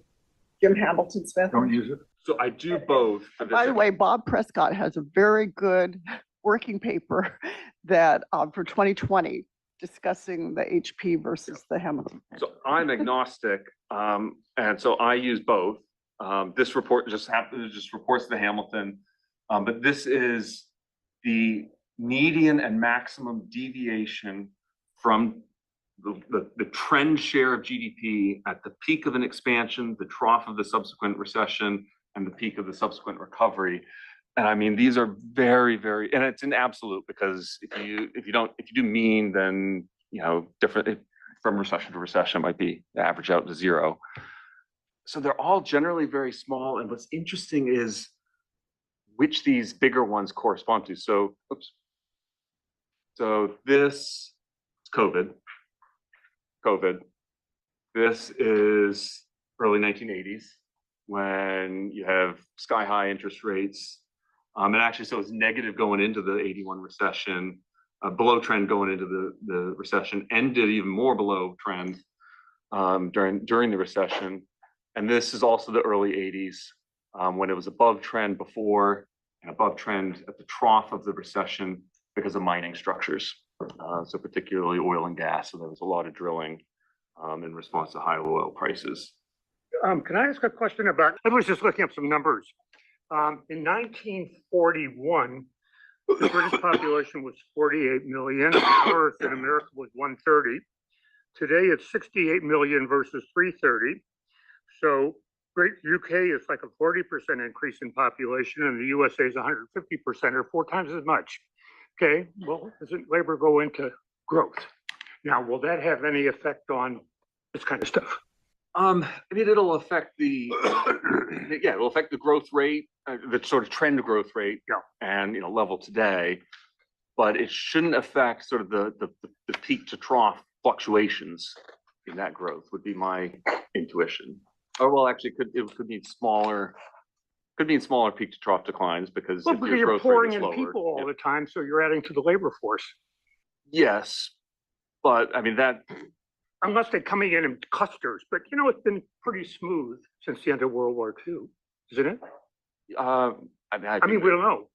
Jim Hamilton's method. Don't use it. So I do both. For this. By the way, Bob Prescott has a very good working paper that for 2020 discussing the HP versus the Hamilton. So I'm agnostic, and so I use both. This report just reports the Hamilton, but this is the median and maximum deviation from the trend share of GDP at the peak of an expansion, the trough of the subsequent recession, and the peak of the subsequent recovery. And I mean, these are very, very, and it's an absolute, because if you do mean, then different from recession to recession might be average out to zero. So they're all generally very small. And what's interesting is which these bigger ones correspond to. So, oops. So this is COVID. This is early 1980s when you have sky high interest rates. And actually, so it's negative going into the 81 recession, below trend going into the recession, ended even more below trend during the recession. And this is also the early 80s when it was above trend before and above trend at the trough of the recession because of mining structures. So particularly oil and gas. So there was a lot of drilling in response to high oil prices. Can I ask a question about, I was just looking up some numbers. In 1941, the British population was 48 million, Earth in America was 130. Today it's 68 million versus 330. So Great UK is like a 40% increase in population, and the USA is 150% or 4 times as much. Okay, well, doesn't labor go into growth? Now, will that have any effect on this kind of stuff? I mean, it'll affect it'll affect the growth rate, the sort of trend growth rate, and level today, but it shouldn't affect sort of the peak to trough fluctuations in that growth. Would be my intuition. Or well, actually, it could be smaller. Could be in smaller peak to trough declines because Well, because you're pouring in people all the time, so you're adding to the labor force. Yes, but I mean that. Unless they're coming in clusters, but it's been pretty smooth since the end of World War II, isn't it? I mean, we don't know.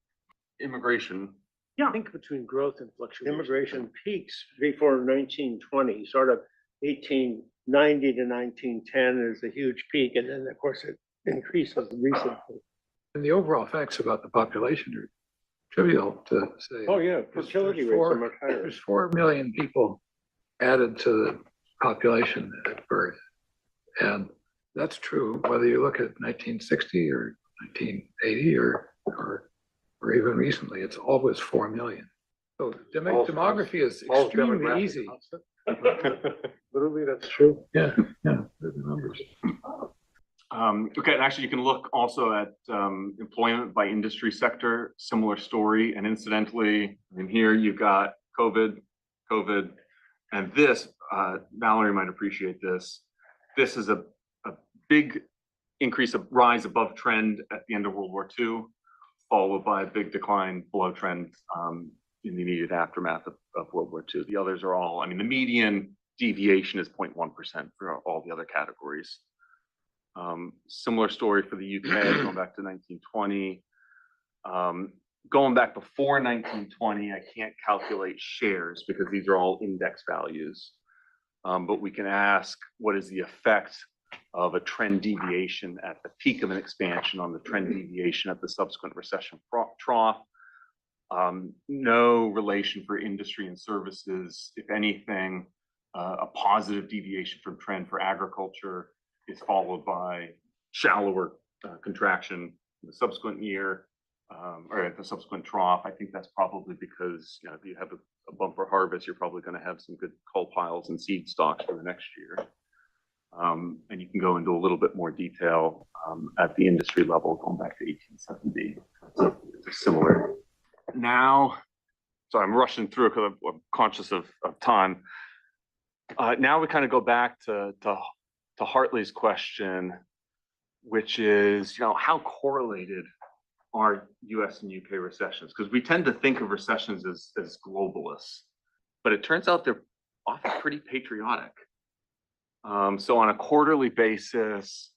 Immigration. Yeah, I think between growth and fluctuation. Immigration peaks before 1920, sort of 1890 to 1910 is a huge peak, and then of course it increases recently. And the overall facts about the population are trivial to say. Oh yeah, fertility rates are much higher. There's 4 million people added to the population at birth, and that's true whether you look at 1960 or 1980 or even recently. It's always 4 million. So demography is extremely easy. Literally, that's true. Yeah, the numbers. Okay, and actually you can look also at employment by industry sector, similar story. And incidentally, in here you've got COVID, and this, Valerie might appreciate this. This is a big rise above trend at the end of World War II, followed by a big decline below trend in the immediate aftermath of World War II. The others are all, I mean, the median deviation is 0.1% for all the other categories. Similar story for the UK, going back to 1920. Going back before 1920, I can't calculate shares because these are all index values. but we can ask what is the effect of a trend deviation at the peak of an expansion on the trend deviation at the subsequent recession trough. No relation for industry and services. If anything, a positive deviation from trend for agriculture is followed by shallower contraction in the subsequent year or at the subsequent trough. I think that's probably because, you know, if you have a bumper harvest, you're probably going to have some good coal piles and seed stocks for the next year. And you can go into a little bit more detail at the industry level, going back to 1870. So it's similar. Now, so I'm rushing through because I'm conscious of time. Now we kind of go back to Hartley's question, which is, you know, how correlated are US and UK recessions? Because we tend to think of recessions as globalists, but it turns out they're often pretty patriotic. So on a quarterly basis,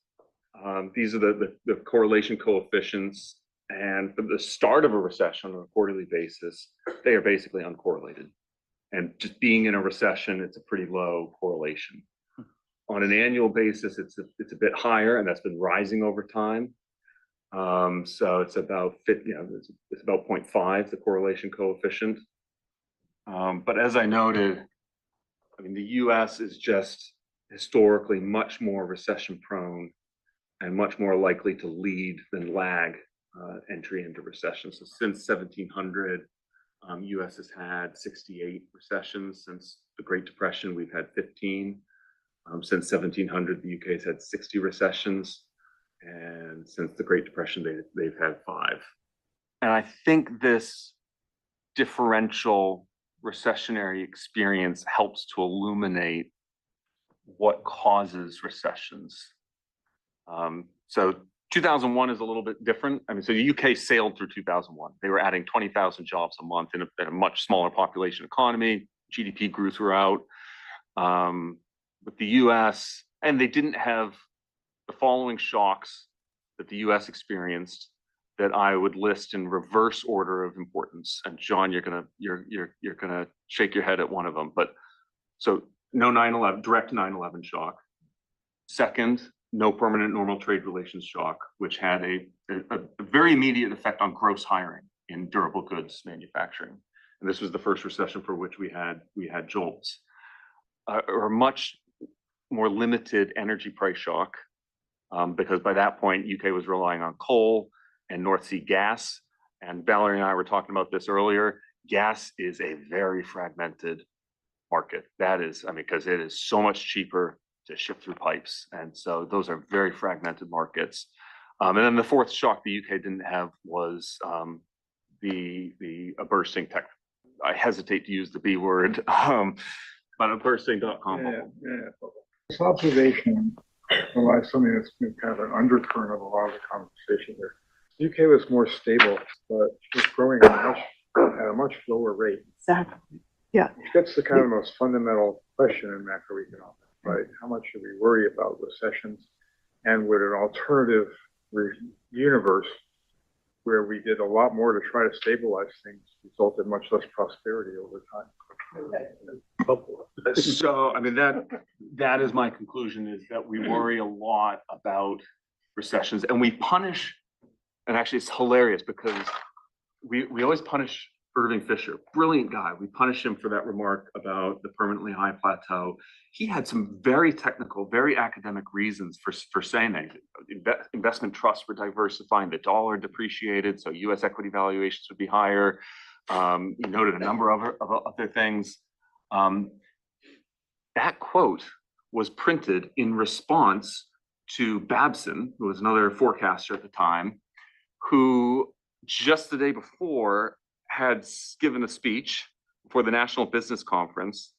these are the correlation coefficients. And from the start of a recession on a quarterly basis, they are basically uncorrelated. And just being in a recession, it's a pretty low correlation. On an annual basis, it's a bit higher, and that's been rising over time. So it's about it's about 0.5, the correlation coefficient. But as I noted, I mean, the US is just historically much more recession prone and much more likely to lead than lag entry into recession. So since 1700, US has had 68 recessions. Since the Great Depression, we've had 15. Since 1700, the UK has had 60 recessions. And since the Great Depression, they've had 5. And I think this differential recessionary experience helps to illuminate what causes recessions. So 2001 is a little bit different. I mean, so the UK sailed through 2001. They were adding 20,000 jobs a month in a much smaller population economy. GDP grew throughout. With the US, and they didn't have the following shocks that the US experienced that I would list in reverse order of importance. And John, you're gonna shake your head at one of them. But so no 9/11, direct 9/11 shock. Second, no permanent normal trade relations shock, which had a very immediate effect on gross hiring in durable goods manufacturing. And this was the first recession for which we had jolts. Or much more limited energy price shock, because by that point, UK was relying on coal and North Sea gas. And Valerie and I were talking about this earlier. Gas is a very fragmented market. That is, I mean, because it is so much cheaper to ship through pipes. And so those are very fragmented markets. And then the fourth shock the UK didn't have was a bursting tech. I hesitate to use the B word, but a bursting.com bubble. This observation relies something that's been kind of an undercurrent of a lot of the conversation here. The UK was more stable, but was growing at a much lower rate. Exactly. Yeah. Which gets the kind of most fundamental question in macroeconomics, right? How much should we worry about recessions? And would an alternative universe where we did a lot more to try to stabilize things result in much less prosperity over time? So, I mean, that is my conclusion, is that we worry a lot about recessions, and we punish, and actually it's hilarious because we always punish Irving Fisher, brilliant guy. We punish him for that remark about the permanently high plateau. He had some very technical, very academic reasons for saying that. Investment trusts were diversifying, the dollar depreciated, so US equity valuations would be higher. He noted a number of other things. That quote was printed in response to Babson, who was another forecaster at the time, who just the day before had given a speech for the National Business Conference.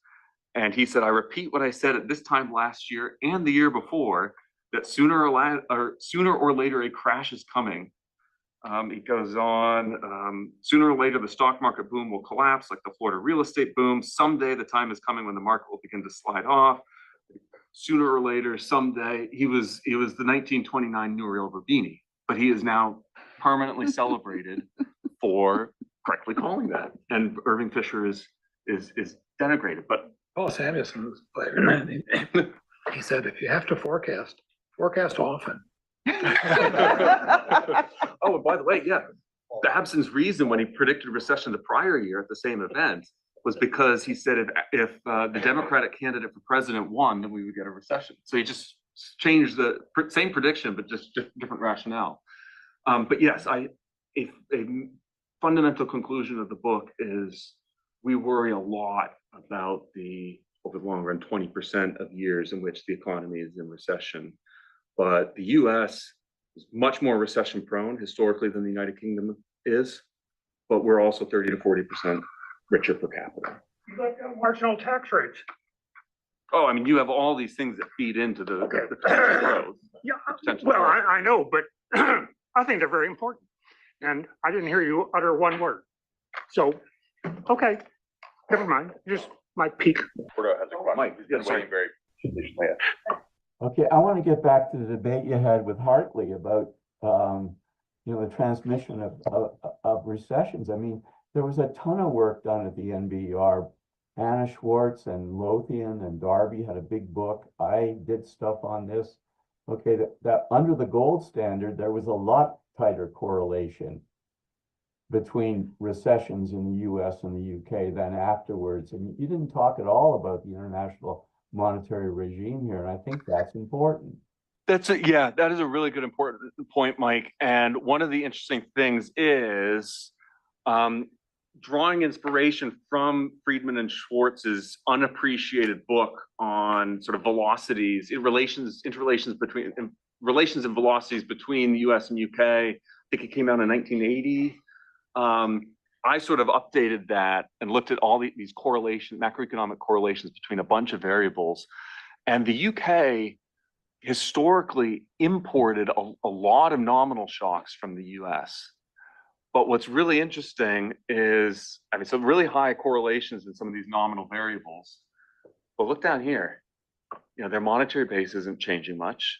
And he said, I repeat what I said at this time last year and the year before, that sooner or later a crash is coming. He goes on, sooner or later the stock market boom will collapse like the Florida real estate boom. Someday the time is coming when the market will begin to slide off. Sooner or later, someday, he was the 1929 Nouriel Roubini, but he is now permanently celebrated for correctly calling that. And Irving Fisher is denigrated. But Paul Samuelson was a player, and he said, if you have to forecast, forecast often. Oh, and by the way, yeah, Babson's reason when he predicted a recession the prior year at the same event was because he said if the Democratic candidate for president won, then we would get a recession. So he just changed the same prediction, but just different rationale. But yes, a fundamental conclusion of the book is we worry a lot about over the long run, 20% of years in which the economy is in recession. But the US is much more recession prone historically than the United Kingdom is, but we're also 30 to 40% richer per capita. But marginal tax rates. Oh, I mean, you have all these things that feed into the potential growth. Yeah, potential well, growth. I know, but I think they're very important. And I didn't hear you utter one word. So, okay, never mind, just my peak. Porto has a question. Mike, He's been yeah, sorry. waiting very patiently. Okay, I want to get back to the debate you had with Hartley about, the transmission of recessions. I mean, there was a ton of work done at the NBER. Anna Schwartz and Lothian and Darby had a big book. I did stuff on this. Okay, that under the gold standard, there was a lot tighter correlation between recessions in the US and the UK than afterwards. And you didn't talk at all about the international monetary regime here, and I think that's important. Yeah, that is a really good important point, Mike. And one of the interesting things is drawing inspiration from Friedman and Schwartz's unappreciated book on sort of velocities, relations and velocities between the US and UK. I think it came out in 1980. I sort of updated that and looked at all these macroeconomic correlations between a bunch of variables. And the UK historically imported a lot of nominal shocks from the US. But what's really interesting is, some really high correlations in some of these nominal variables. But look down here, their monetary base isn't changing much.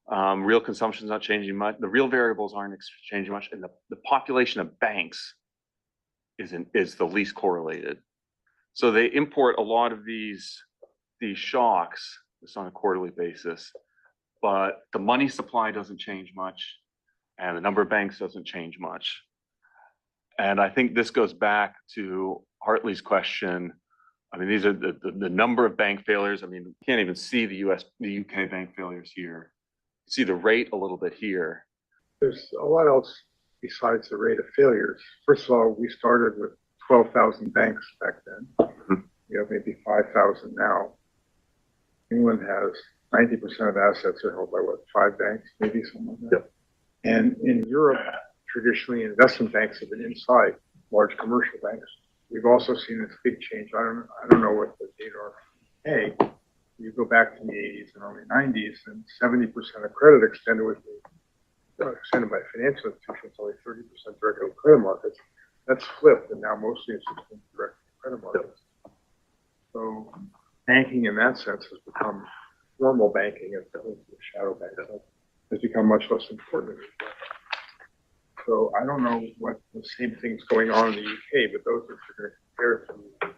Real consumption is not changing much. The real variables aren't changing much. And the population of banks is the least correlated. So they import a lot of these shocks, just on a quarterly basis, but the money supply doesn't change much and the number of banks doesn't change much. And I think this goes back to Hartley's question. These are the number of bank failures. You can't even see the UK bank failures here. You see the rate a little bit here. There's a lot else besides the rate of failures. First of all, we started with 12,000 banks back then. We have maybe 5,000 now. England has 90% of assets are held by 5 banks, maybe something like that. Yep. And in Europe, traditionally investment banks have been inside large commercial banks. We've also seen this big change. I don't know what the data are. Hey, you go back to the 80s and early 90s, and 70% of credit extended by financial institutions, only 30% direct to credit markets. That's flipped, and now mostly it's just direct to credit markets. So banking in that sense has become formal banking as opposed to shadow banking. Has become much less important. So I don't know what the same things going on in the UK, but those are going to compare to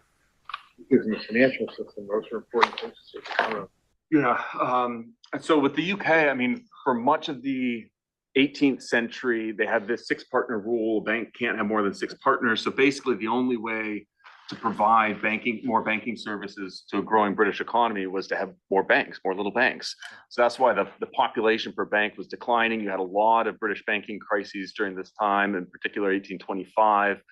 using the financial system. Those are important things to see. Yeah. And so with the UK, for much of the 18th century, they had this 6-partner rule. A bank can't have more than 6 partners. So basically the only way to provide more banking services to a growing British economy was to have more little banks. So that's why the population per bank was declining. You had a lot of British banking crises during this time, in particular 1825.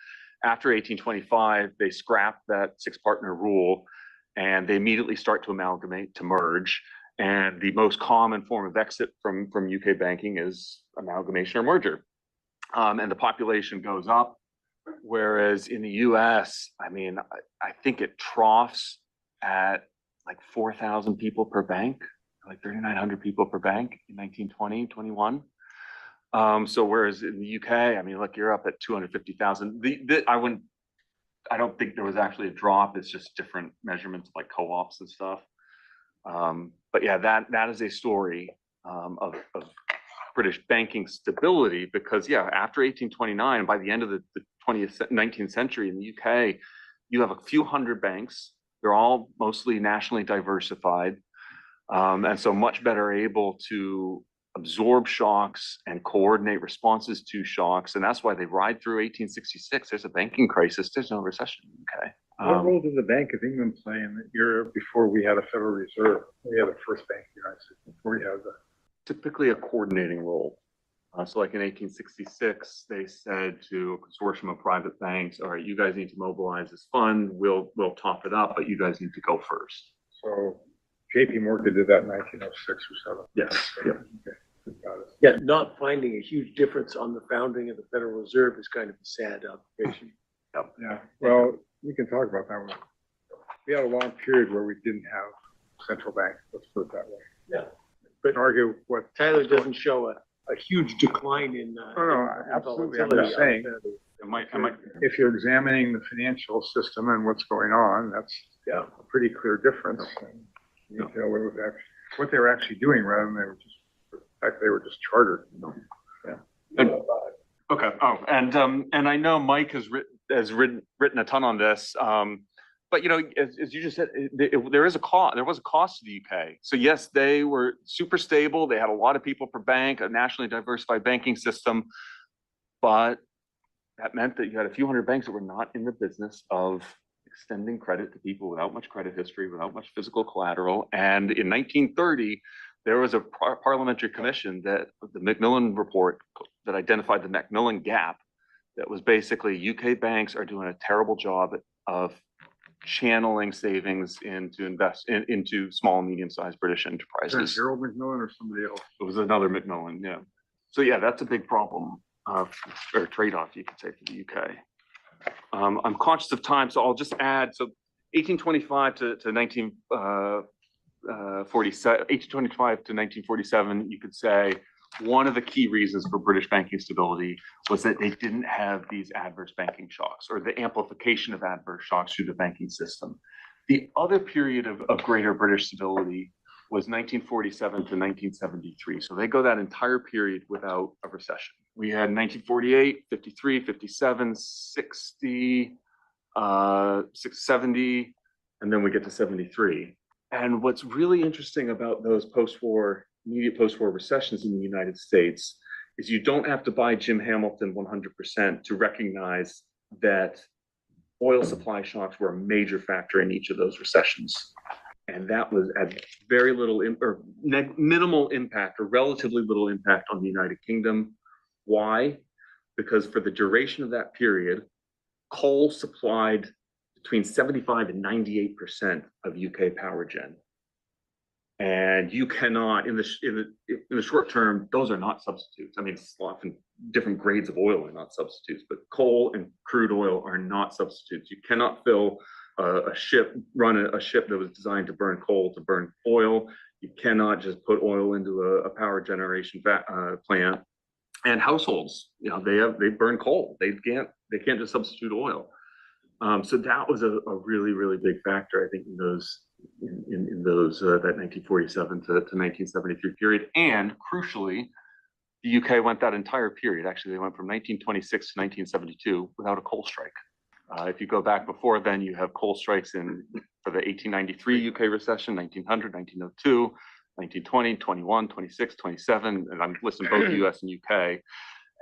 After 1825, they scrapped that 6-partner rule and they immediately start to amalgamate, to merge. And the most common form of exit from UK banking is amalgamation or merger. And the population goes up. Whereas in the US, I think it troughs at like 4,000 people per bank, like 3,900 people per bank in 1920, 21. So whereas in the UK, look, you're up at 250,000. I don't think there was actually a drop. It's just different measurements like co-ops and stuff. But yeah, that is a story of British banking stability, because after 1829, by the end of the 19th century in the UK, you have a few hundred banks They're all mostly nationally diversified. And so much better able to absorb shocks and coordinate responses to shocks. And that's why they ride through 1866. There's a banking crisis. There's no recession. Okay. What role did the Bank of England play in the era before we had a Federal Reserve? We had the first bank in the United States before we had the. Typically a coordinating role. So like in 1866, they said to a consortium of private banks, all right, you guys need to mobilize this fund. We'll top it up, but you guys need to go first. So JP Morgan did that in 1906 or 7. Yes. Yeah. Okay. Got it. Yeah, not finding a huge difference on the founding of the Federal Reserve is kind of a sad observation. Yeah, well, we can talk about that one. We had a long period where we didn't have central bank, let's put it that way. Yeah. But argue what. Tyler doesn't show a huge decline in. No, absolutely, I'm just saying, Am if you're examining the financial system and what's going on, that's a pretty clear difference. And you can tell what they were actually doing rather than they were just chartered. And, okay. Oh, and I know Mike has written a ton on this. But as you just said, there was a cost to the UK. So yes, they were super stable. They had a lot of people per bank, a nationally diversified banking system, but that meant that you had a few hundred banks that were not in the business of extending credit to people without much credit history, without much physical collateral. And in 1930, there was a parliamentary commission that the Macmillan report that identified the Macmillan gap. That was basically UK banks are doing a terrible job of channeling savings into small and medium-sized British enterprises. Harold Macmillan or somebody else? It was another Macmillan, yeah. So yeah, that's a big problem, or trade-off, you could say, for the UK. I'm conscious of time, so I'll just add, so 1825 to 1947, you could say one of the key reasons for British banking stability was that they didn't have these adverse banking shocks or the amplification of adverse shocks through the banking system. The other period of greater British stability was 1947 to 1973. So they go that entire period without a recession. We had 1948, 53, 57, 60, 70, and then we get to 73. And what's really interesting about those immediate post-war recessions in the United States is you don't have to buy Jim Hamilton 100% to recognize that oil supply shocks were a major factor in each of those recessions. And that was at very little minimal impact or relatively little impact on the United Kingdom. Why? Because for the duration of that period, coal supplied between 75 and 98% of UK power gen. And you cannot, in the short term, those are not substitutes. I mean, it's often different grades of oil are not substitutes, but coal and crude oil are not substitutes. You cannot run a ship that was designed to burn coal to burn oil. You cannot just put oil into a power generation plant. And households, they burn coal. They can't just substitute oil. So that was a really, really big factor, I think, in that 1947 to 1973 period. And crucially, the UK went that entire period. Actually, they went from 1926 to 1972 without a coal strike. If you go back before then, you have coal strikes for the 1893 UK recession, 1900, 1902, 1920, 21, 26, 27, and I'm listing both US and UK.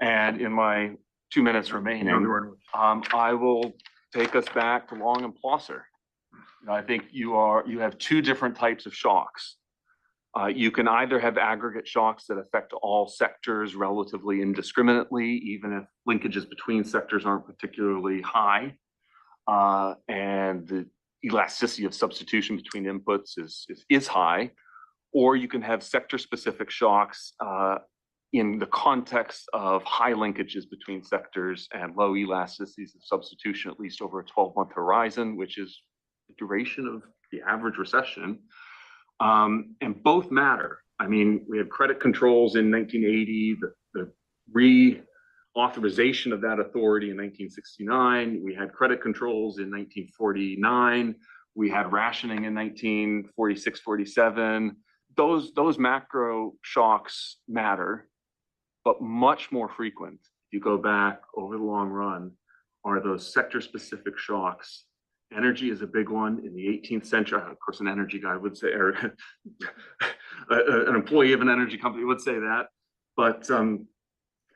And in my 2 minutes remaining, I will take us back to Long and Plosser. I think you have two different types of shocks. You can either have aggregate shocks that affect all sectors relatively indiscriminately, even if linkages between sectors aren't particularly high, and the elasticity of substitution between inputs is high. Or you can have sector-specific shocks in the context of high linkages between sectors and low elasticities of substitution, at least over a 12-month horizon, which is the duration of the average recession. And both matter. I mean, we had credit controls in 1980, the reauthorization of that authority in 1969. We had credit controls in 1949. We had rationing in 1946, 47. Those macro shocks matter, but much more frequent, if you go back over the long run, are those sector-specific shocks Energy is a big one in the 18th century. Of course, an energy guy would say, or an employee of an energy company would say that. But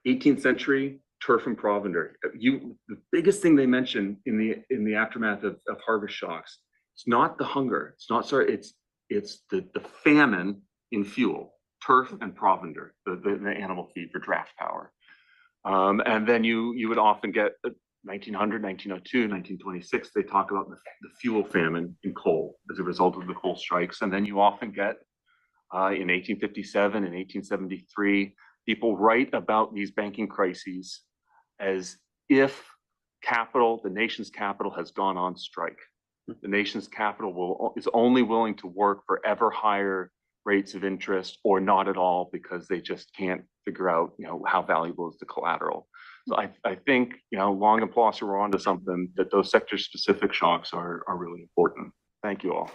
18th century, turf and provender. The biggest thing they mention in the aftermath of harvest shocks, it's not the hunger. It's the famine in fuel, turf and provender, the animal feed for draft power. And then you would often get 1900, 1902, 1926, they talk about the fuel famine in coal as a result of the coal strikes. And then you often get in 1857 and 1873, people write about these banking crises as if capital, the nation's capital has gone on strike. The nation's capital is only willing to work for ever higher rates of interest or not at all because they just can't figure out, how valuable is the collateral. So I think, Long and Plosser were onto something, that those sector-specific shocks are really important. Thank you all.